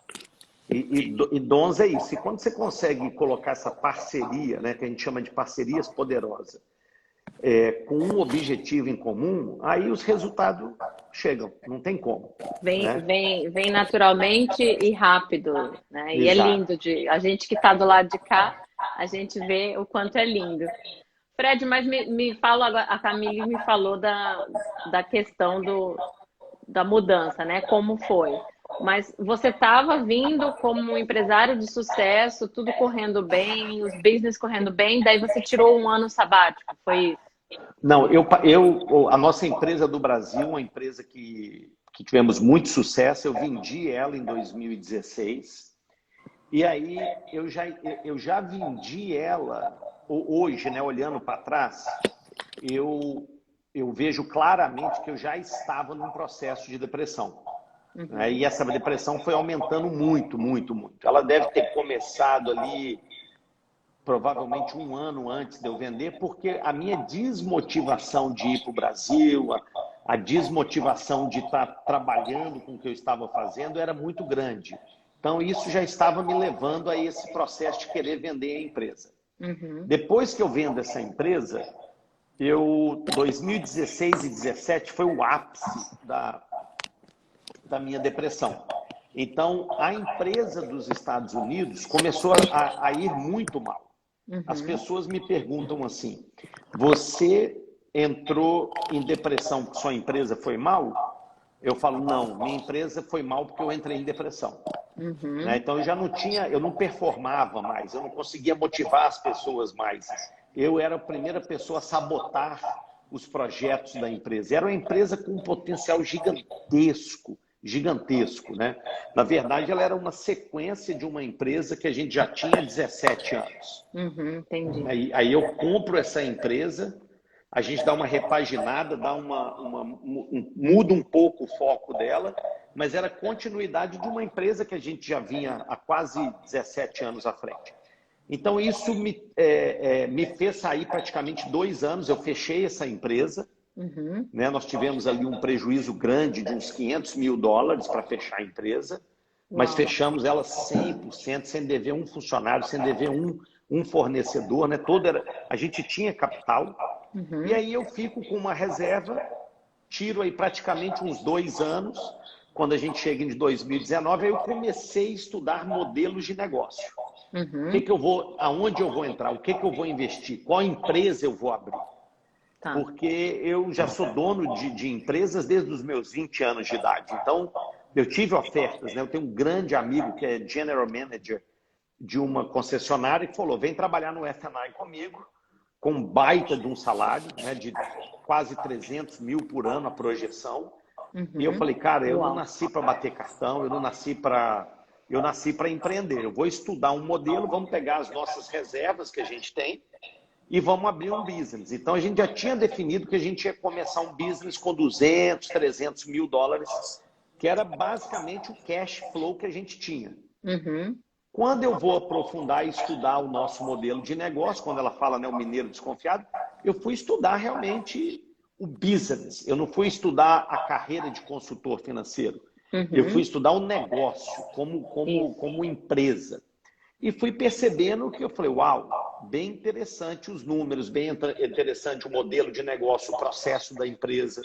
E dons é isso. E quando você consegue colocar essa parceria, né, que a gente chama de parcerias poderosas, com um objetivo em comum, aí os resultados chegam, não tem como. Vem naturalmente e rápido, né? E Exato. É lindo a gente que está do lado de cá, a gente vê o quanto é lindo. Fred, mas me fala agora, a Camille me falou da questão da mudança, né? Como foi? Mas você estava vindo como um empresário de sucesso, tudo correndo bem, os business correndo bem, daí você tirou um ano sabático, foi isso? Não, a nossa empresa do Brasil, uma empresa que tivemos muito sucesso, eu vendi ela em 2016. E aí eu já vendi ela, hoje, né, olhando para trás, eu vejo claramente que eu já estava num processo de depressão. Né? E essa depressão foi aumentando muito, muito, muito. Ela deve ter começado ali provavelmente um ano antes de eu vender, porque a minha desmotivação de ir para o Brasil, a desmotivação de estar trabalhando com o que eu estava fazendo era muito grande. Então, isso já estava me levando a esse processo de querer vender a empresa. Depois que eu vendo essa empresa, 2016 e 2017 foi o ápice da minha depressão. Então, a empresa dos Estados Unidos começou a ir muito mal. As pessoas me perguntam assim, você entrou em depressão porque sua empresa foi mal? Eu falo, não, minha empresa foi mal porque eu entrei em depressão. Né? Então eu não performava mais, eu não conseguia motivar as pessoas mais. Eu era a primeira pessoa a sabotar os projetos da empresa. Era uma empresa com um potencial gigantesco, né? Na verdade, ela era uma sequência de uma empresa que a gente já tinha 17 anos. Entendi. Aí eu compro essa empresa, a gente dá uma repaginada, muda um pouco o foco dela, mas era continuidade de uma empresa que a gente já vinha há quase 17 anos à frente. Então, isso me fez sair praticamente 2 anos, eu fechei essa empresa, né? Nós tivemos ali um prejuízo grande de uns $500 mil para fechar a empresa, mas fechamos ela 100%, sem dever um funcionário, sem dever um fornecedor, né? A gente tinha capital, e aí eu fico com uma reserva, tiro aí praticamente uns 2 anos, quando a gente chega em 2019, aí eu comecei a estudar modelos de negócio. Aonde eu vou entrar, o que eu vou investir, qual empresa eu vou abrir. Porque eu já sou dono de empresas desde os meus 20 anos de idade. Então, eu tive ofertas, né? Eu tenho um grande amigo que é General Manager de uma concessionária que falou, vem trabalhar no F&I comigo, com um baita de um salário, né? De quase 300 mil por ano a projeção. E eu falei, cara, eu não Uau. nasci para bater cartão, eu nasci para empreender. Eu vou estudar um modelo, vamos pegar as nossas reservas que a gente tem e vamos abrir um business. Então, a gente já tinha definido que a gente ia começar um business com 200, 300 mil dólares, que era basicamente o cash flow que a gente tinha. Uhum. Quando eu vou aprofundar e estudar o nosso modelo de negócio, quando ela fala, né, o mineiro desconfiado, eu fui estudar realmente o business. Eu não fui estudar a carreira de consultor financeiro. Eu fui estudar o negócio como empresa. E fui percebendo que eu falei, uau, bem interessante os números, bem interessante o modelo de negócio, o processo da empresa.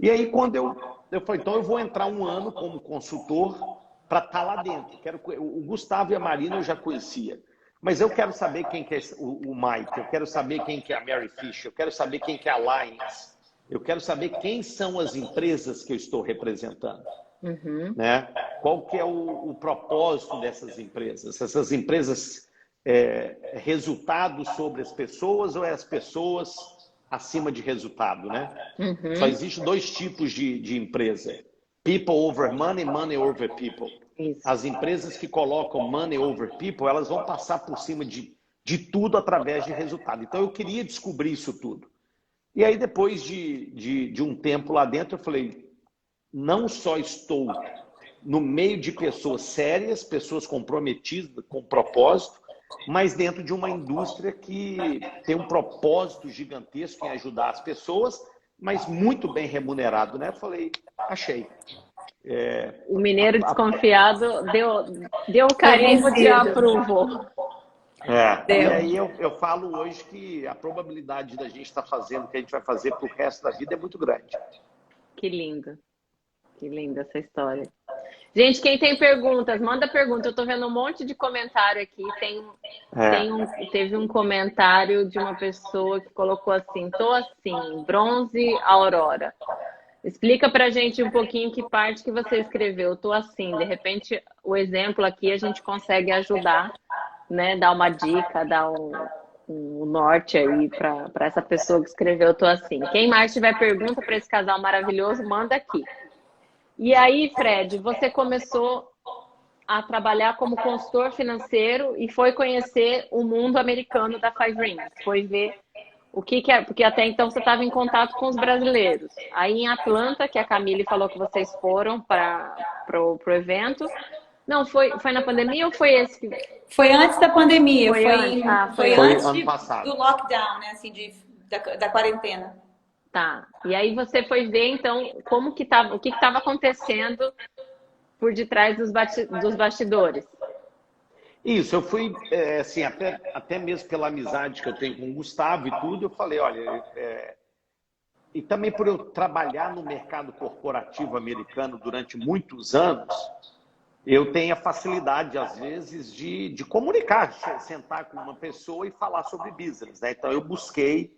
E aí, quando eu falei, então eu vou entrar um ano como consultor para estar lá dentro. O Gustavo e a Marina eu já conhecia. Mas eu quero saber quem que é o Mike, eu quero saber quem que é a Mary Fisher, eu quero saber quem que é a Alliance, eu quero saber quem são as empresas que eu estou representando. Né? Qual que é o propósito dessas empresas? Essas empresas resultado sobre as pessoas ou é as pessoas acima de resultado, né? Só existe dois tipos de empresa. People over money, money over people. Isso. As empresas que colocam money over people, elas vão passar por cima de tudo através de resultado. Então, eu queria descobrir isso tudo. E aí, depois de um tempo lá dentro, eu falei, não só estou no meio de pessoas sérias, pessoas comprometidas com propósito, mas dentro de uma indústria que tem um propósito gigantesco em ajudar as pessoas, mas muito bem remunerado, né? Eu falei, achei. O mineiro desconfiado deu o carimbo de approval. E aí eu falo hoje que a probabilidade da gente estar fazendo o que a gente vai fazer pro resto da vida é muito grande. Que lindo. Que linda essa história. Gente, quem tem perguntas, manda pergunta. Eu tô vendo um monte de comentário aqui. Teve um comentário de uma pessoa que colocou assim, tô assim, bronze Aurora. Explica pra gente um pouquinho que parte que você escreveu. Tô assim, de repente o exemplo aqui a gente consegue ajudar, né? Dar uma dica, dar um norte aí para essa pessoa que escreveu tô assim. Quem mais tiver pergunta para esse casal maravilhoso, manda aqui. E aí, Fred, você começou a trabalhar como consultor financeiro e foi conhecer o mundo americano da Five Rings. Foi ver o que é, porque até então você estava em contato com os brasileiros. Aí em Atlanta, que a Camille falou que vocês foram para o evento. Não, foi na pandemia ou foi esse que... Foi antes da pandemia, foi antes ano passado. do lockdown, né? Assim, da quarentena. Tá. E aí você foi ver, então, como que tava, o que estava acontecendo por detrás dos bastidores. Isso, eu fui, assim, até mesmo pela amizade que eu tenho com o Gustavo e tudo, eu falei, olha, e também por eu trabalhar no mercado corporativo americano durante muitos anos, eu tenho a facilidade, às vezes, de comunicar, de sentar com uma pessoa e falar sobre business, né? Então, eu busquei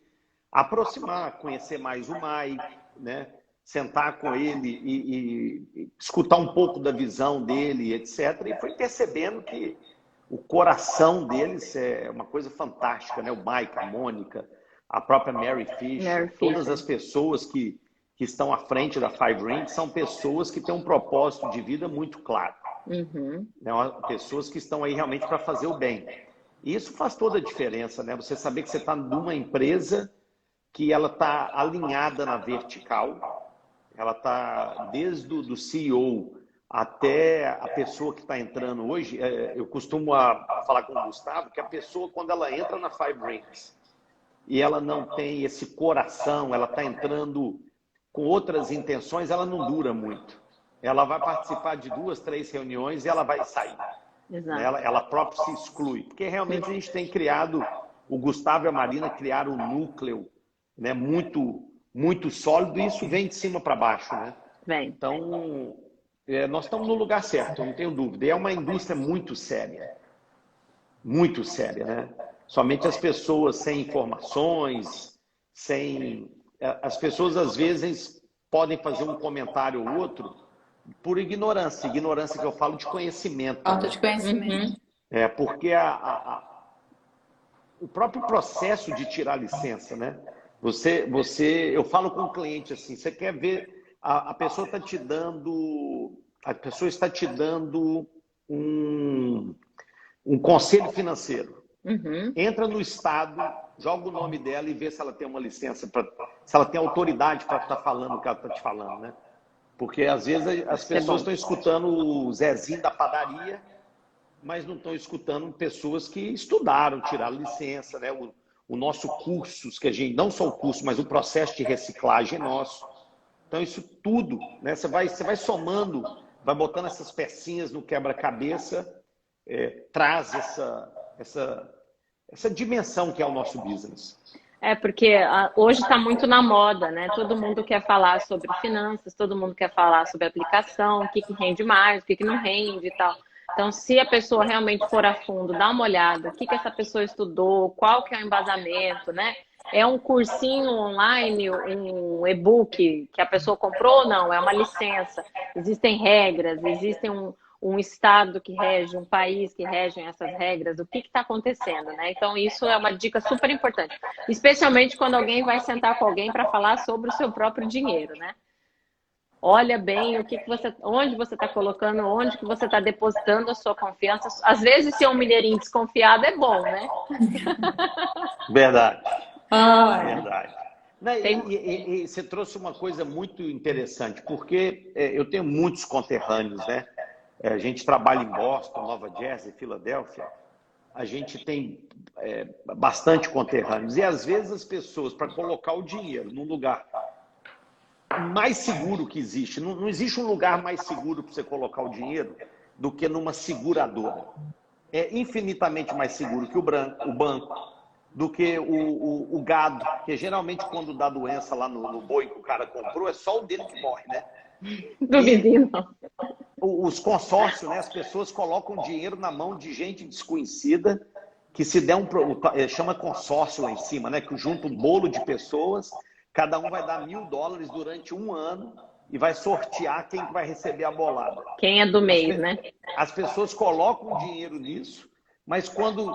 aproximar, conhecer mais o Mike, né? Sentar com ele e escutar um pouco da visão dele, etc. E fui percebendo que o coração deles é uma coisa fantástica, né? O Mike, a Mônica, a própria Mary Fisher, todas as pessoas que estão à frente da Five Rings são pessoas que têm um propósito de vida muito claro. Né? Pessoas que estão aí realmente para fazer o bem. E isso faz toda a diferença, né? Você saber que você está numa empresa que ela está alinhada na vertical, ela está desde do CEO até a pessoa que está entrando hoje. Eu costumo falar com o Gustavo que a pessoa, quando ela entra na Five Rings e ela não tem esse coração, ela está entrando com outras intenções, ela não dura muito. Ela vai participar de 2, 3 reuniões e ela vai sair. Ela própria se exclui. Porque realmente a gente tem criado, o Gustavo e a Marina criaram um núcleo, né, muito sólido, e isso vem de cima para baixo, né? Então, nós estamos no lugar certo, não tenho dúvida. E é uma indústria muito séria, né? Somente as pessoas sem informações, as pessoas às vezes podem fazer um comentário ou outro por ignorância que eu falo de conhecimento. Falta de conhecimento. Porque o próprio processo de tirar licença, né? Eu falo com o cliente assim, você quer ver a pessoa está te dando, um conselho financeiro. Entra no estado, joga o nome dela e vê se ela tem uma licença, se ela tem autoridade para estar falando o que ela está te falando, né? Porque às vezes as pessoas estão escutando o Zezinho da padaria, mas não estão escutando pessoas que estudaram, tiraram licença, né? O nosso curso, que a gente, não só o curso, mas o processo de reciclagem é nosso. Então isso tudo, né? Você vai somando, vai botando essas pecinhas no quebra-cabeça, traz essa dimensão que é o nosso business. Porque hoje está muito na moda, né? Todo mundo quer falar sobre finanças, todo mundo quer falar sobre aplicação, o que rende mais, o que não rende e tal. Então, se a pessoa realmente for a fundo, dá uma olhada, o que essa pessoa estudou, qual que é o embasamento, né? É um cursinho online, um e-book que a pessoa comprou ou não? É uma licença. Existem regras, existem um estado que rege, um país que regem essas regras, o que está acontecendo, né? Então, isso é uma dica super importante, especialmente quando alguém vai sentar com alguém para falar sobre o seu próprio dinheiro, né? Olha bem onde você está colocando, onde que você está depositando a sua confiança. Às vezes, ser um mineirinho desconfiado é bom, né? Verdade. Verdade. E você trouxe uma coisa muito interessante, porque eu tenho muitos conterrâneos, né? A gente trabalha em Boston, Nova Jersey, Filadélfia. A gente tem bastante conterrâneos. E às vezes as pessoas, para colocar o dinheiro num lugar mais seguro que existe, não existe um lugar mais seguro para você colocar o dinheiro do que numa seguradora. É infinitamente mais seguro que o banco, do que o gado, que geralmente quando dá doença lá no boi que o cara comprou, é só o dele que morre, né? Duvidinho. Os consórcios, né? As pessoas colocam dinheiro na mão de gente desconhecida, que se der chama consórcio lá em cima, né? Que junta um bolo de pessoas, cada um vai dar $1.000 durante um ano e vai sortear quem vai receber a bolada. Quem é do mês, né? As pessoas colocam dinheiro nisso, mas quando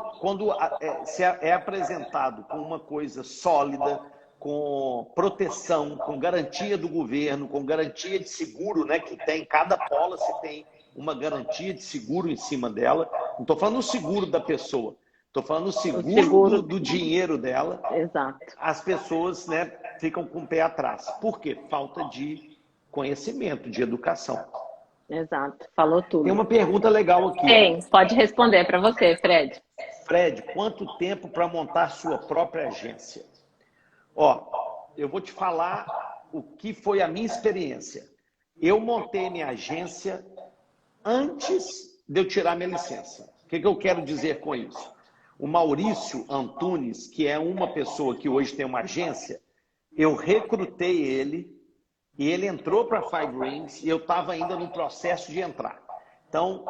se é apresentado com uma coisa sólida, com proteção, com garantia do governo, com garantia de seguro, né, que tem, cada policy tem uma garantia de seguro em cima dela. Não estou falando o seguro da pessoa, estou falando o seguro do dinheiro dela. Exato. As pessoas, né, ficam com o pé atrás. Por quê? Falta de conhecimento, de educação. Exato, falou tudo. Tem uma pergunta legal aqui. Tem, pode responder para você, Fred. Fred, quanto tempo para montar sua própria agência? Eu vou te falar o que foi a minha experiência. Eu montei minha agência antes de eu tirar minha licença. O que eu quero dizer com isso? O Maurício Antunes, que é uma pessoa que hoje tem uma agência, eu recrutei ele e ele entrou para Five Rings e eu estava ainda no processo de entrar. Então,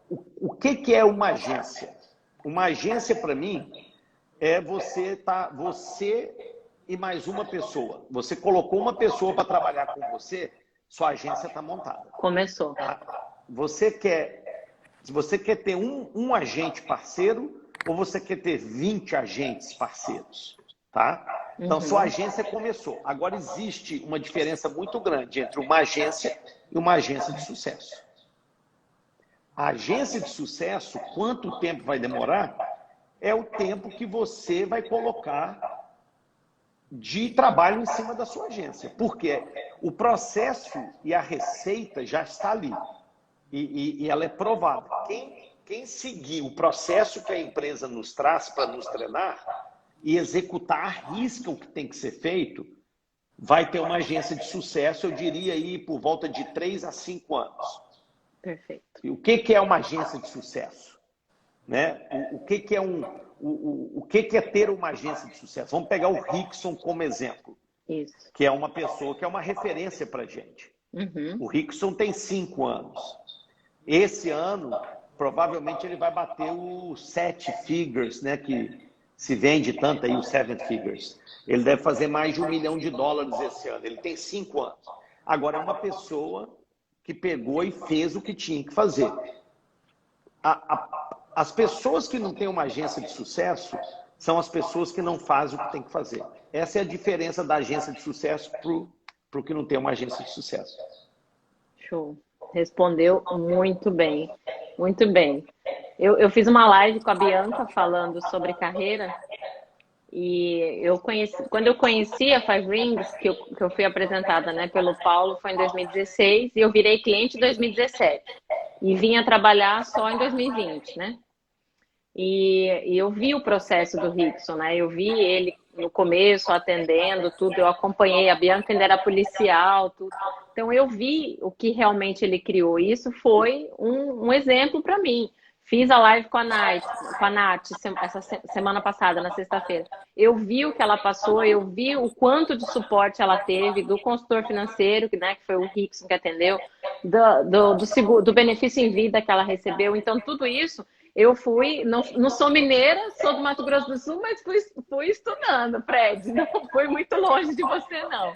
o que é uma agência? Uma agência, para mim, é você e mais uma pessoa. Você colocou uma pessoa para trabalhar com você, sua agência está montada. Começou. Se você quer ter um agente parceiro ou você quer ter 20 agentes parceiros, tá? Então, sua agência começou. Agora, existe uma diferença muito grande entre uma agência e uma agência de sucesso. A agência de sucesso, quanto tempo vai demorar? É o tempo que você vai colocar de trabalho em cima da sua agência. Porque o processo e a receita já está ali. E ela é provada. Quem seguir o processo que a empresa nos traz para nos treinar e executar à risca o que tem que ser feito, vai ter uma agência de sucesso, eu diria aí, por volta de 3 a 5 anos. Perfeito. E o que é uma agência de sucesso? Né? O que é ter uma agência de sucesso? Vamos pegar o Rickson como exemplo. Isso. Que é uma pessoa que é uma referência para a gente. O Rickson tem 5 anos. Esse ano, provavelmente, ele vai bater os 7 figures, né? Que se vende tanto aí, os 7 figures. Ele deve fazer mais de $1 milhão esse ano. Ele tem 5 anos. Agora, é uma pessoa que pegou e fez o que tinha que fazer. As pessoas que não têm uma agência de sucesso são as pessoas que não fazem o que tem que fazer. Essa é a diferença da agência de sucesso para o que não tem uma agência de sucesso. Show. Respondeu muito bem. Muito bem. Eu fiz uma live com a Bianca falando sobre carreira e quando eu conheci a Five Rings, que eu fui apresentada, né, pelo Paulo, foi em 2016 e eu virei cliente em 2017 e vinha trabalhar só em 2020, né? E eu vi o processo do Rickson, né? Eu vi ele no começo atendendo tudo, eu acompanhei, a Bianca ainda era policial, tudo. Então eu vi o que realmente ele criou. E isso foi um exemplo para mim. Fiz a live com a Nath essa semana passada, na sexta-feira. Eu vi o que ela passou, eu vi o quanto de suporte ela teve do consultor financeiro, né, que foi o Rickson que atendeu, do benefício em vida que ela recebeu. Então, tudo isso eu fui, não sou mineira, sou do Mato Grosso do Sul, mas fui estudando, Fred. Não fui muito longe de você, não.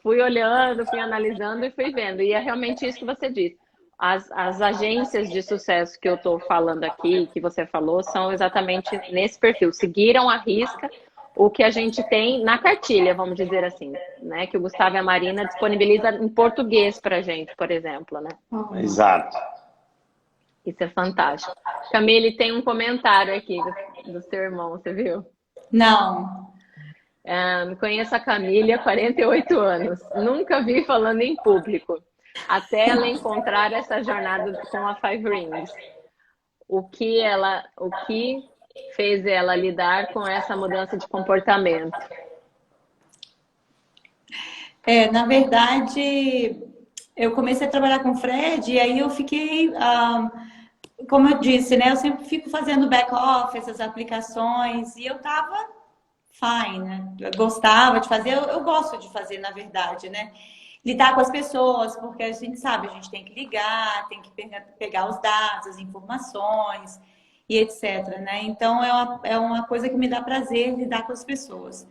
Fui olhando, fui analisando e fui vendo. E é realmente isso que você disse. As agências de sucesso que eu estou falando aqui, que você falou, são exatamente nesse perfil. Seguiram à risca o que a gente tem na cartilha, vamos dizer assim, né? Que o Gustavo e a Marina disponibiliza em português para a gente, por exemplo, né? Exato. Isso é fantástico. Camille, tem um comentário aqui do seu irmão, você viu? Não. Conheço a Camille há 48 anos. Nunca vi falando em público. Até ela encontrar essa jornada com a Five Rings. O que fez ela lidar com essa mudança de comportamento? Na verdade, eu comecei a trabalhar com o Fred e aí eu fiquei, como eu disse, né? Eu sempre fico fazendo back-office, as aplicações, e eu tava fine, né? Eu gostava de fazer, eu gosto de fazer, na verdade, né? Lidar com as pessoas, porque a gente sabe, a gente tem que ligar, tem que pegar os dados, as informações e etc, né? Então, é uma coisa que me dá prazer lidar com as pessoas.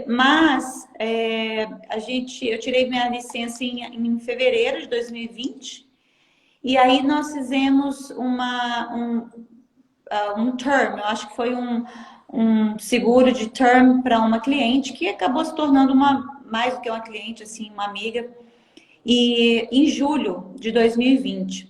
Mas eu tirei minha licença em fevereiro de 2020 e aí nós fizemos um term, eu acho que foi um seguro de term para uma cliente que acabou se tornando mais do que uma cliente, assim, uma amiga, e em julho de 2020.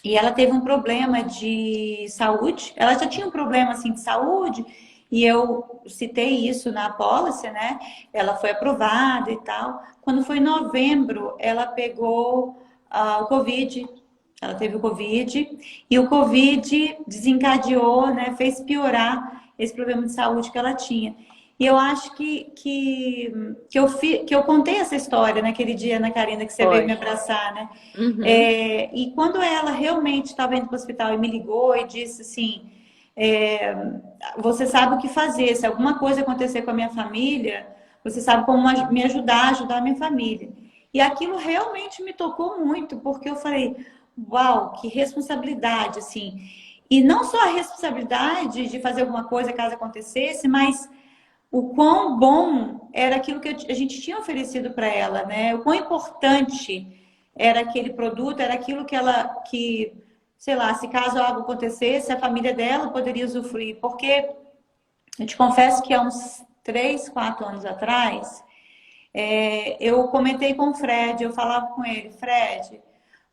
E ela teve um problema de saúde, ela já tinha um problema, assim, de saúde, e eu citei isso na policy, né? Ela foi aprovada e tal. Quando foi em novembro, ela pegou o Covid, ela teve o Covid, e o Covid desencadeou, né? Fez piorar esse problema de saúde que ela tinha. E eu acho que eu contei essa história naquele dia, Ana Karina, que você veio me abraçar, né? Uhum. E quando ela realmente estava indo para o hospital e me ligou e disse assim, você sabe o que fazer, se alguma coisa acontecer com a minha família, você sabe como me ajudar a minha família. E aquilo realmente me tocou muito, porque eu falei, uau, que responsabilidade, assim. E não só a responsabilidade de fazer alguma coisa caso acontecesse, mas o quão bom era aquilo que a gente tinha oferecido para ela, né? O quão importante era aquele produto, era aquilo que, sei lá, se caso algo acontecesse, a família dela poderia usufruir. Porque eu te confesso que há uns 3, 4 anos atrás, eu comentei com o Fred, eu falava com ele, Fred,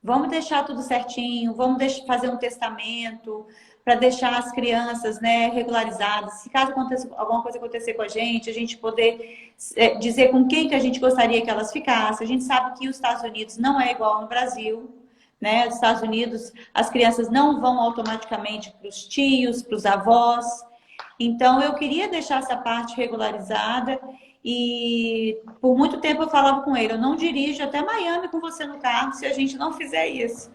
vamos deixar tudo certinho, vamos fazer um testamento para deixar as crianças, né, regularizadas. Se caso alguma coisa acontecer com a gente poder dizer com quem que a gente gostaria que elas ficassem. A gente sabe que os Estados Unidos não é igual no Brasil, né? Nos Estados Unidos, as crianças não vão automaticamente para os tios, para os avós. Então, eu queria deixar essa parte regularizada e por muito tempo eu falava com ele, eu não dirijo até Miami com você no carro se a gente não fizer isso.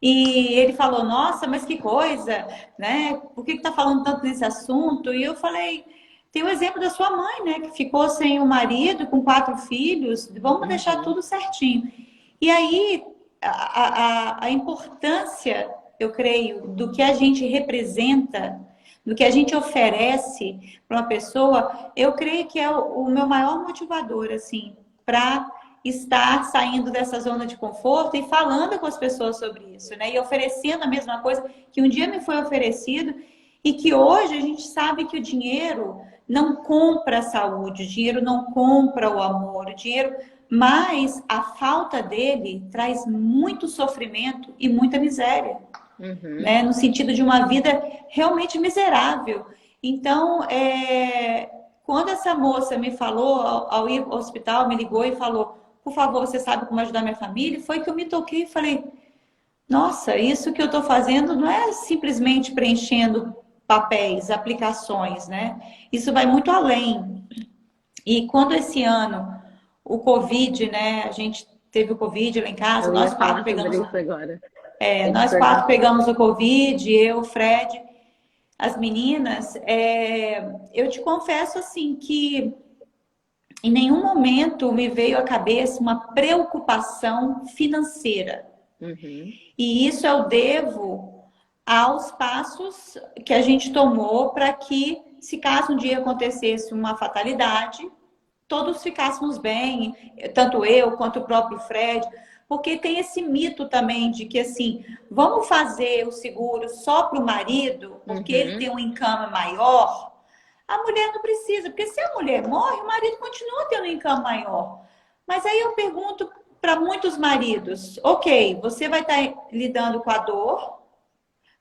E ele falou, nossa, mas que coisa, né? Por que está falando tanto nesse assunto? E eu falei, tem o exemplo da sua mãe, né? Que ficou sem o marido, com 4 filhos, vamos deixar tudo certinho. E aí, a importância, eu creio, do que a gente representa, do que a gente oferece para uma pessoa, eu creio que é o meu maior motivador, assim, para estar saindo dessa zona de conforto e falando com as pessoas sobre isso, né? E oferecendo a mesma coisa que um dia me foi oferecido e que hoje a gente sabe que o dinheiro, não compra a saúde, o dinheiro não compra o amor, o dinheiro, mas a falta dele traz muito sofrimento e muita miséria, né? No sentido de uma vida realmente miserável. Então, quando essa moça me falou, ao ir ao hospital, me ligou e falou, por favor, você sabe como ajudar minha família? Foi que eu me toquei e falei, nossa, isso que eu estou fazendo não é simplesmente preenchendo papéis, aplicações, né? Isso vai muito além. E quando esse ano o Covid, né? A gente teve o Covid lá em casa, nós quatro pegamos. Agora. Nós quatro pegamos o Covid, eu, Fred, as meninas. Eu te confesso assim que em nenhum momento me veio à cabeça uma preocupação financeira. E isso eu devo aos passos que a gente tomou para que, se caso um dia acontecesse uma fatalidade, todos ficássemos bem, tanto eu quanto o próprio Fred, porque tem esse mito também de que, assim, vamos fazer o seguro só para o marido, porque ele tem um income maior. A mulher não precisa, porque se a mulher morre, o marido continua tendo um income maior. Mas aí eu pergunto para muitos maridos, ok, você vai estar lidando com a dor,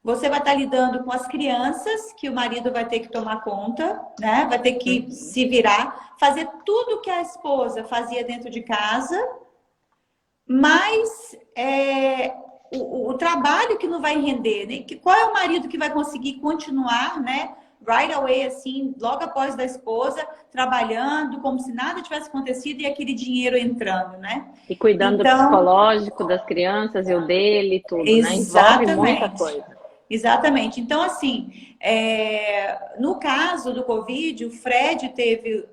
você vai estar lidando com as crianças, que o marido vai ter que tomar conta, né? Vai ter que se virar, fazer tudo que a esposa fazia dentro de casa, mas o trabalho que não vai render, né? Qual é o marido que vai conseguir continuar, né? Right away, assim, logo após da esposa, trabalhando, como se nada tivesse acontecido e aquele dinheiro entrando, né? E cuidando do psicológico das crianças e o dele, tudo, né? Envolve muita coisa. Exatamente. Então, assim, no caso do Covid, o Fred teve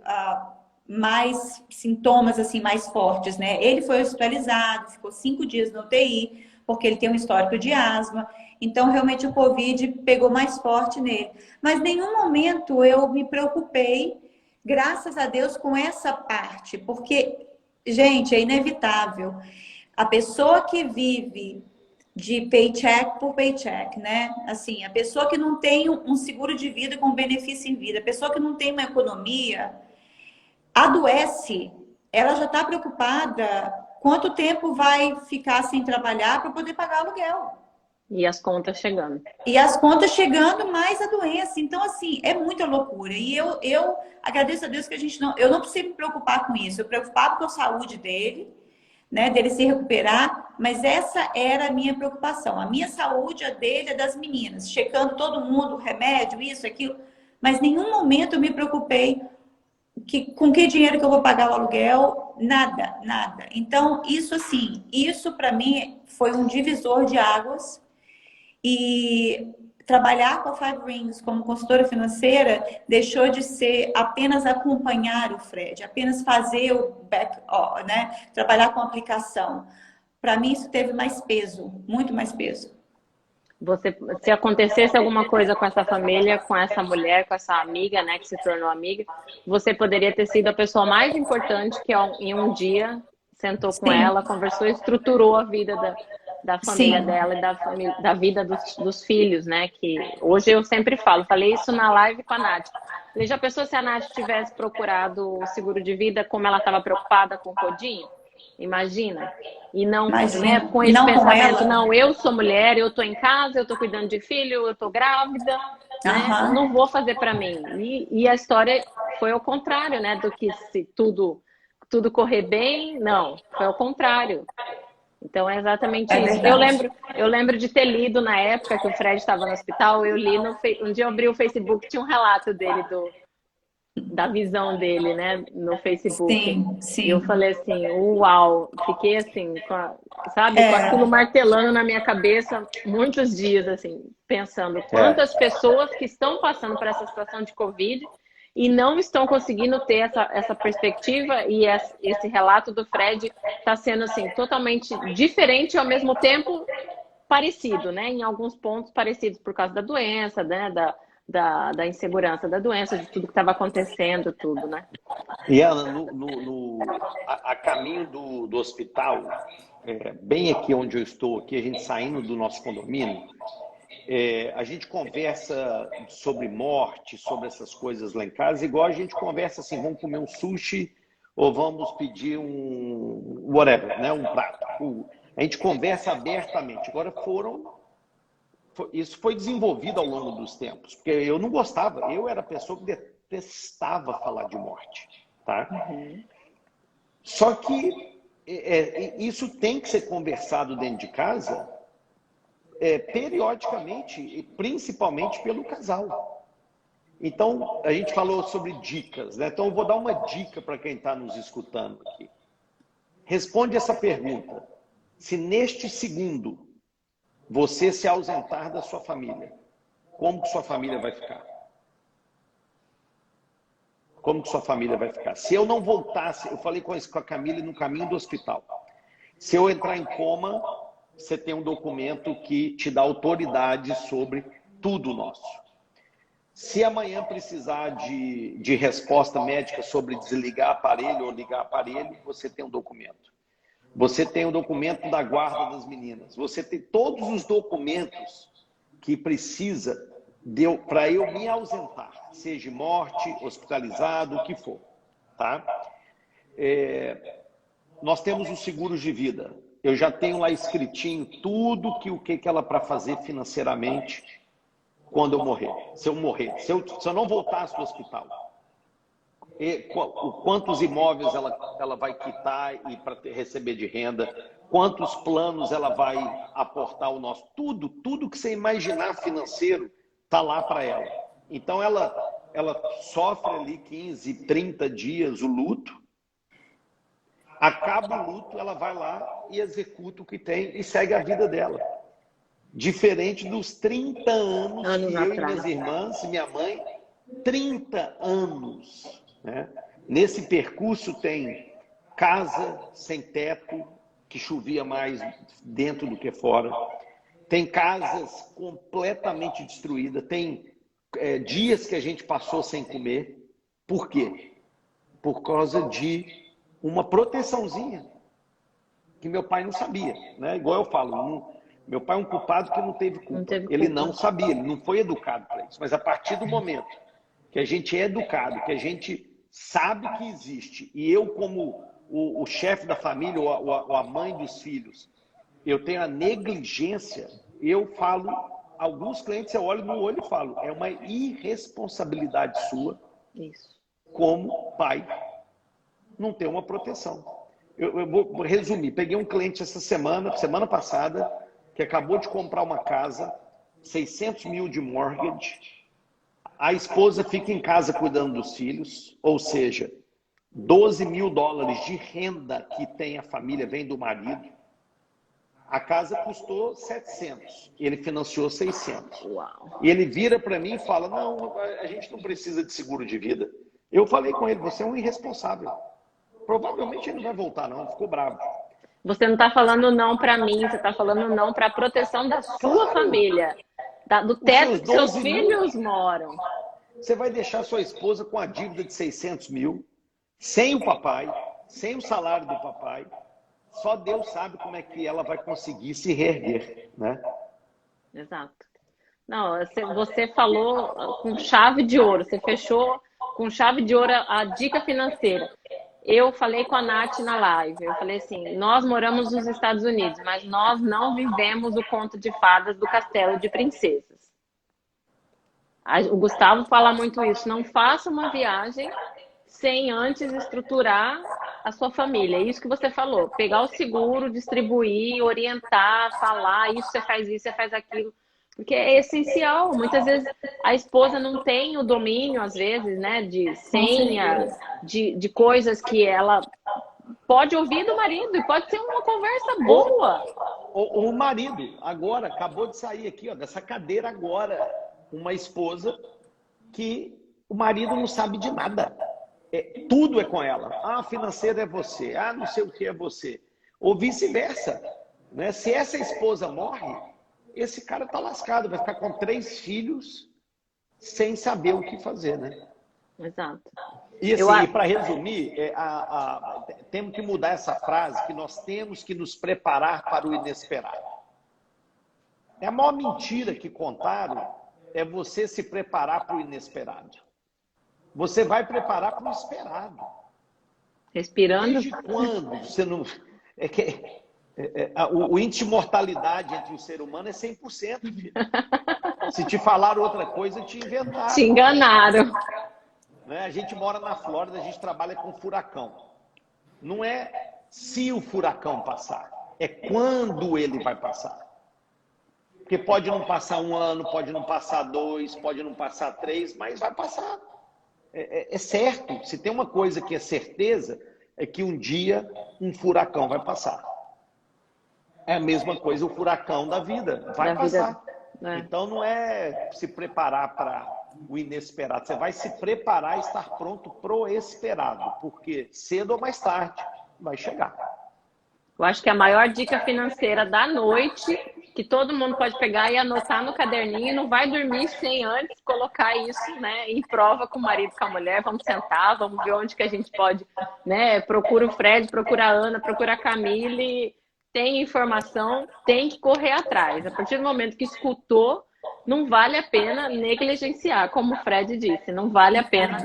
mais sintomas, assim, mais fortes, né? Ele foi hospitalizado, ficou 5 dias no UTI, porque ele tem um histórico de asma. Então, realmente, o Covid pegou mais forte nele. Mas em nenhum momento eu me preocupei, graças a Deus, com essa parte. Porque, gente, é inevitável. A pessoa que vive de paycheck por paycheck, né? Assim, a pessoa que não tem um seguro de vida com benefício em vida, a pessoa que não tem uma economia, adoece, ela já está preocupada quanto tempo vai ficar sem trabalhar para poder pagar aluguel. E as contas chegando. E as contas chegando, mais a doença. Então, assim, é muita loucura. E eu agradeço a Deus que eu não preciso me preocupar com isso. Eu preocupava com a saúde dele, né, dele se recuperar, mas essa era a minha preocupação. A minha saúde, a dele, a das meninas. Checando todo mundo, remédio, isso, aquilo. Mas em nenhum momento eu me preocupei com que dinheiro que eu vou pagar o aluguel. Nada, nada. Então, isso assim, isso para mim foi um divisor de águas. E trabalhar com a Five Rings como consultora financeira deixou de ser apenas acompanhar o Fred, apenas fazer o né? Trabalhar com a aplicação. Para mim, isso teve mais peso, muito mais peso. Se acontecesse alguma coisa com essa família, com essa mulher, com essa amiga, né, que se tornou amiga, você poderia ter sido a pessoa mais importante que em um dia sentou com ela, conversou e estruturou a vida da família dela e da vida dos filhos, né? Que hoje eu sempre falei isso na live com a Nath. Falei, já pensou se a Nath tivesse procurado o seguro de vida como ela estava preocupada com o Codinho? Imagina. E não, né, com esse pensamento, não, eu sou mulher, eu tô em casa, eu tô cuidando de filho, eu tô grávida, né? Eu não vou fazer para mim. E a história foi ao contrário, né? Do que se tudo correr bem, não, foi ao contrário. Então é exatamente isso. Eu lembro de ter lido na época que o Fred estava no hospital, eu li um dia eu abri o Facebook, tinha um relato dele da visão dele, né, no Facebook. Sim. E eu falei assim, uau, fiquei assim, com aquilo martelando na minha cabeça muitos dias, assim, pensando quantas pessoas que estão passando por essa situação de Covid e não estão conseguindo ter essa perspectiva, e esse relato do Fred está sendo assim, totalmente diferente e ao mesmo tempo parecido, né? Em alguns pontos parecidos por causa da doença, né? Da insegurança da doença, de tudo que estava acontecendo, tudo, né? E Ana, a caminho do hospital, bem aqui onde eu estou, aqui, a gente saindo do nosso condomínio, A gente conversa sobre morte, sobre essas coisas lá em casa, igual a gente conversa assim, vamos comer um sushi ou vamos pedir um whatever, né? Um prato. A gente conversa abertamente. Agora isso foi desenvolvido ao longo dos tempos, porque eu não gostava, eu era a pessoa que detestava falar de morte, tá? Só que isso tem que ser conversado dentro de casa, periodicamente, e principalmente pelo casal. Então, a gente falou sobre dicas, né? Então, eu vou dar uma dica para quem está nos escutando aqui. Responde essa pergunta. Se neste segundo você se ausentar da sua família, como que sua família vai ficar? Como que sua família vai ficar? Se eu não voltasse, eu falei com a Camila no caminho do hospital. Se eu entrar em coma, você tem um documento que te dá autoridade sobre tudo nosso. Se amanhã precisar de resposta médica sobre desligar aparelho ou ligar aparelho, você tem um documento. Você tem o documento da guarda das meninas. Você tem todos os documentos que precisa para eu me ausentar, seja morte, hospitalizado, o que for. Tá? Nós temos os seguros de vida. Eu já tenho lá escritinho tudo o que ela para fazer financeiramente quando eu morrer. Se eu morrer, se eu não voltasse do hospital. Quantos imóveis ela vai quitar e para receber de renda, quantos planos ela vai aportar ao nosso, tudo que você imaginar financeiro está lá para ela. Então ela sofre ali 15, 30 dias o luto, acaba o luto, ela vai lá e executa o que tem e segue a vida dela. Diferente dos 30 anos que eu e minhas irmãs e minha mãe, 30 anos. Né? Nesse percurso tem casa sem teto, que chovia mais dentro do que fora. Tem casas completamente destruídas. Tem dias que a gente passou sem comer. Por quê? Por causa de uma proteçãozinha que meu pai não sabia. Né? Igual eu falo, meu pai é um culpado que não teve culpa. Ele não sabia, ele não foi educado para isso. Mas a partir do momento que a gente é educado, que a gente sabe que existe, e eu como o chefe da família ou a mãe dos filhos, eu tenho a negligência, eu falo, alguns clientes eu olho no olho e falo, é uma irresponsabilidade sua, como pai, não ter uma proteção. Eu vou resumir, peguei um cliente essa semana passada, que acabou de comprar uma casa, 600 mil de mortgage, a esposa fica em casa cuidando dos filhos, ou seja, 12 mil dólares de renda que tem a família, vem do marido. A casa custou 700, ele financiou 600. Uau. E ele vira para mim e fala, não, a gente não precisa de seguro de vida. Eu falei com ele, você é um irresponsável. Provavelmente ele não vai voltar não, ficou bravo. Você não está falando não para mim, você está falando não para a proteção da sua família. Do teto que seus filhos moram. Você vai deixar sua esposa com a dívida de 600 mil, sem o papai, sem o salário do papai. Só Deus sabe como é que ela vai conseguir se reerguer, né? Exato. Não, você falou com chave de ouro, você fechou com chave de ouro a dica financeira. Eu falei com a Nath na live, eu falei assim, nós moramos nos Estados Unidos, mas nós não vivemos o conto de fadas do Castelo de Princesas. O Gustavo fala muito isso, não faça uma viagem sem antes estruturar a sua família. É isso que você falou, pegar o seguro, distribuir, orientar, falar, isso, você faz aquilo. Porque é essencial. Muitas vezes a esposa não tem o domínio, às vezes, né, de senha, de coisas que ela pode ouvir do marido e pode ser uma conversa boa. O marido, agora, acabou de sair aqui, ó, dessa cadeira agora, uma esposa que o marido não sabe de nada. Tudo é com ela. Ah, financeiro é você. Ah, não sei o que é você. Ou vice-versa. Né? Se essa esposa morre, esse cara tá lascado, vai ficar com 3 filhos sem saber o que fazer, né? Exato. E assim, para resumir, temos que mudar essa frase, que nós temos que nos preparar para o inesperado. A maior mentira que contaram é você se preparar para o inesperado. Você vai preparar para o esperado. Respirando. Desde quando você não... o índice de mortalidade entre o ser humano é 100%, filho. Se te falaram outra coisa, te inventaram. Te enganaram. Né? A gente mora na Flórida, a gente trabalha com furacão. Não é se o furacão passar, é quando ele vai passar. Porque pode não passar 1 ano, pode não passar 2, pode não passar 3, mas vai passar. É certo. Se tem uma coisa que é certeza, é que um dia um furacão vai passar. É a mesma coisa o furacão da vida. Vai passar. Então não é se preparar para o inesperado. Você vai se preparar e estar pronto pro esperado. Porque cedo ou mais tarde vai chegar. Eu acho que a maior dica financeira da noite, que todo mundo pode pegar e anotar no caderninho, e não vai dormir sem antes colocar isso, né, em prova com o marido, com a mulher. Vamos sentar, vamos ver onde que a gente pode, né? Procura o Fred, procura a Ana, procura a Camille. Tem informação, tem que correr atrás. A partir do momento que escutou, não vale a pena negligenciar, como o Fred disse, não vale a pena.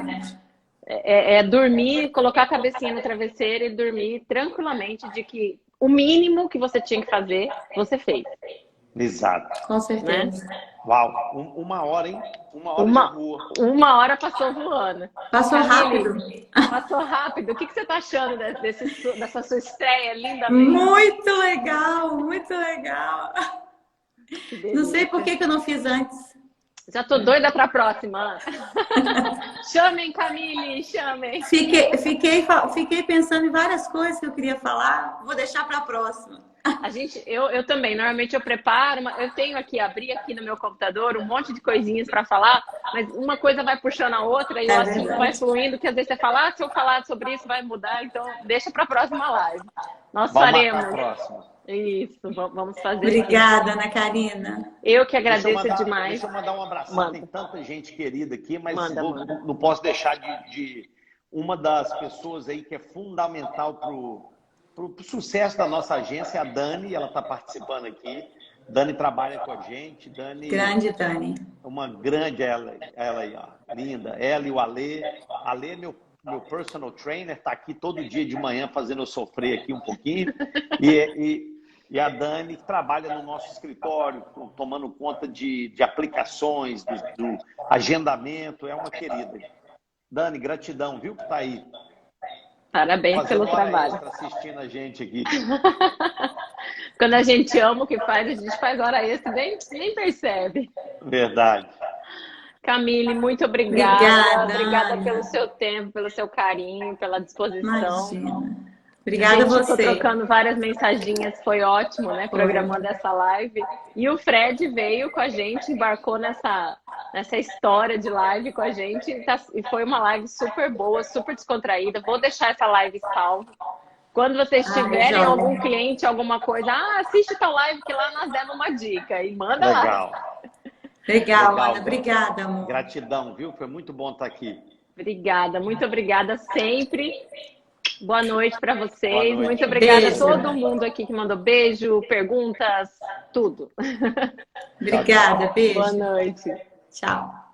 Dormir, colocar a cabecinha no travesseiro e dormir tranquilamente de que o mínimo que você tinha que fazer, você fez. Exato. Com certeza. Né? Uau, 1 hora, hein? 1 hora de voa. 1 hora passou voando. Passou rápido. Passou rápido. O que você está achando dessa sua estreia lindamente? Muito legal, muito legal. Não sei por que eu não fiz antes. Já tô doida para a próxima. Chamem, Camille, chamem. Fiquei pensando em várias coisas que eu queria falar. Vou deixar para a próxima. Eu também, normalmente eu preparo, eu tenho aqui, abri aqui no meu computador um monte de coisinhas para falar, mas uma coisa vai puxando a outra e o assunto vai fluindo, que às vezes você fala, se eu falar sobre isso vai mudar, então deixa para a próxima live. Nós faremos. Isso, vamos fazer. Obrigada, Ana Karina. Eu que agradeço demais. Deixa eu mandar um abraço. Tem tanta gente querida aqui, mas não posso deixar de uma das pessoas aí que é fundamental para o sucesso da nossa agência, a Dani, ela está participando aqui. Dani trabalha com a gente. Grande Dani. Uma grande, ela aí, ó, linda. Ela e o Alê. Alê é meu personal trainer, está aqui todo dia de manhã fazendo eu sofrer aqui um pouquinho. E a Dani que trabalha no nosso escritório, tomando conta de aplicações, do agendamento, é uma querida. Dani, gratidão, viu que está aí. Parabéns pelo trabalho. Assistindo a gente aqui. Quando a gente ama o que faz, a gente faz hora extra e nem percebe. Verdade. Camille, muito obrigada. Obrigada pelo seu tempo, pelo seu carinho, pela disposição. Imagina. Obrigada a você. Estou trocando várias mensaginhas, foi ótimo, né? Programando essa live. E o Fred veio com a gente, embarcou nessa história de live com a gente. E foi uma live super boa, super descontraída. Vou deixar essa live salva. Quando vocês tiverem algum cliente, alguma coisa, assiste tal live que lá nós demos uma dica. E manda lá. Legal, Ana. Obrigada, amor. Gratidão, viu? Foi muito bom estar aqui. Obrigada, muito obrigada sempre. Boa noite para vocês. Muito obrigada a todo mundo aqui que mandou beijo, perguntas, tudo. Obrigada, beijo. Boa noite. Tchau.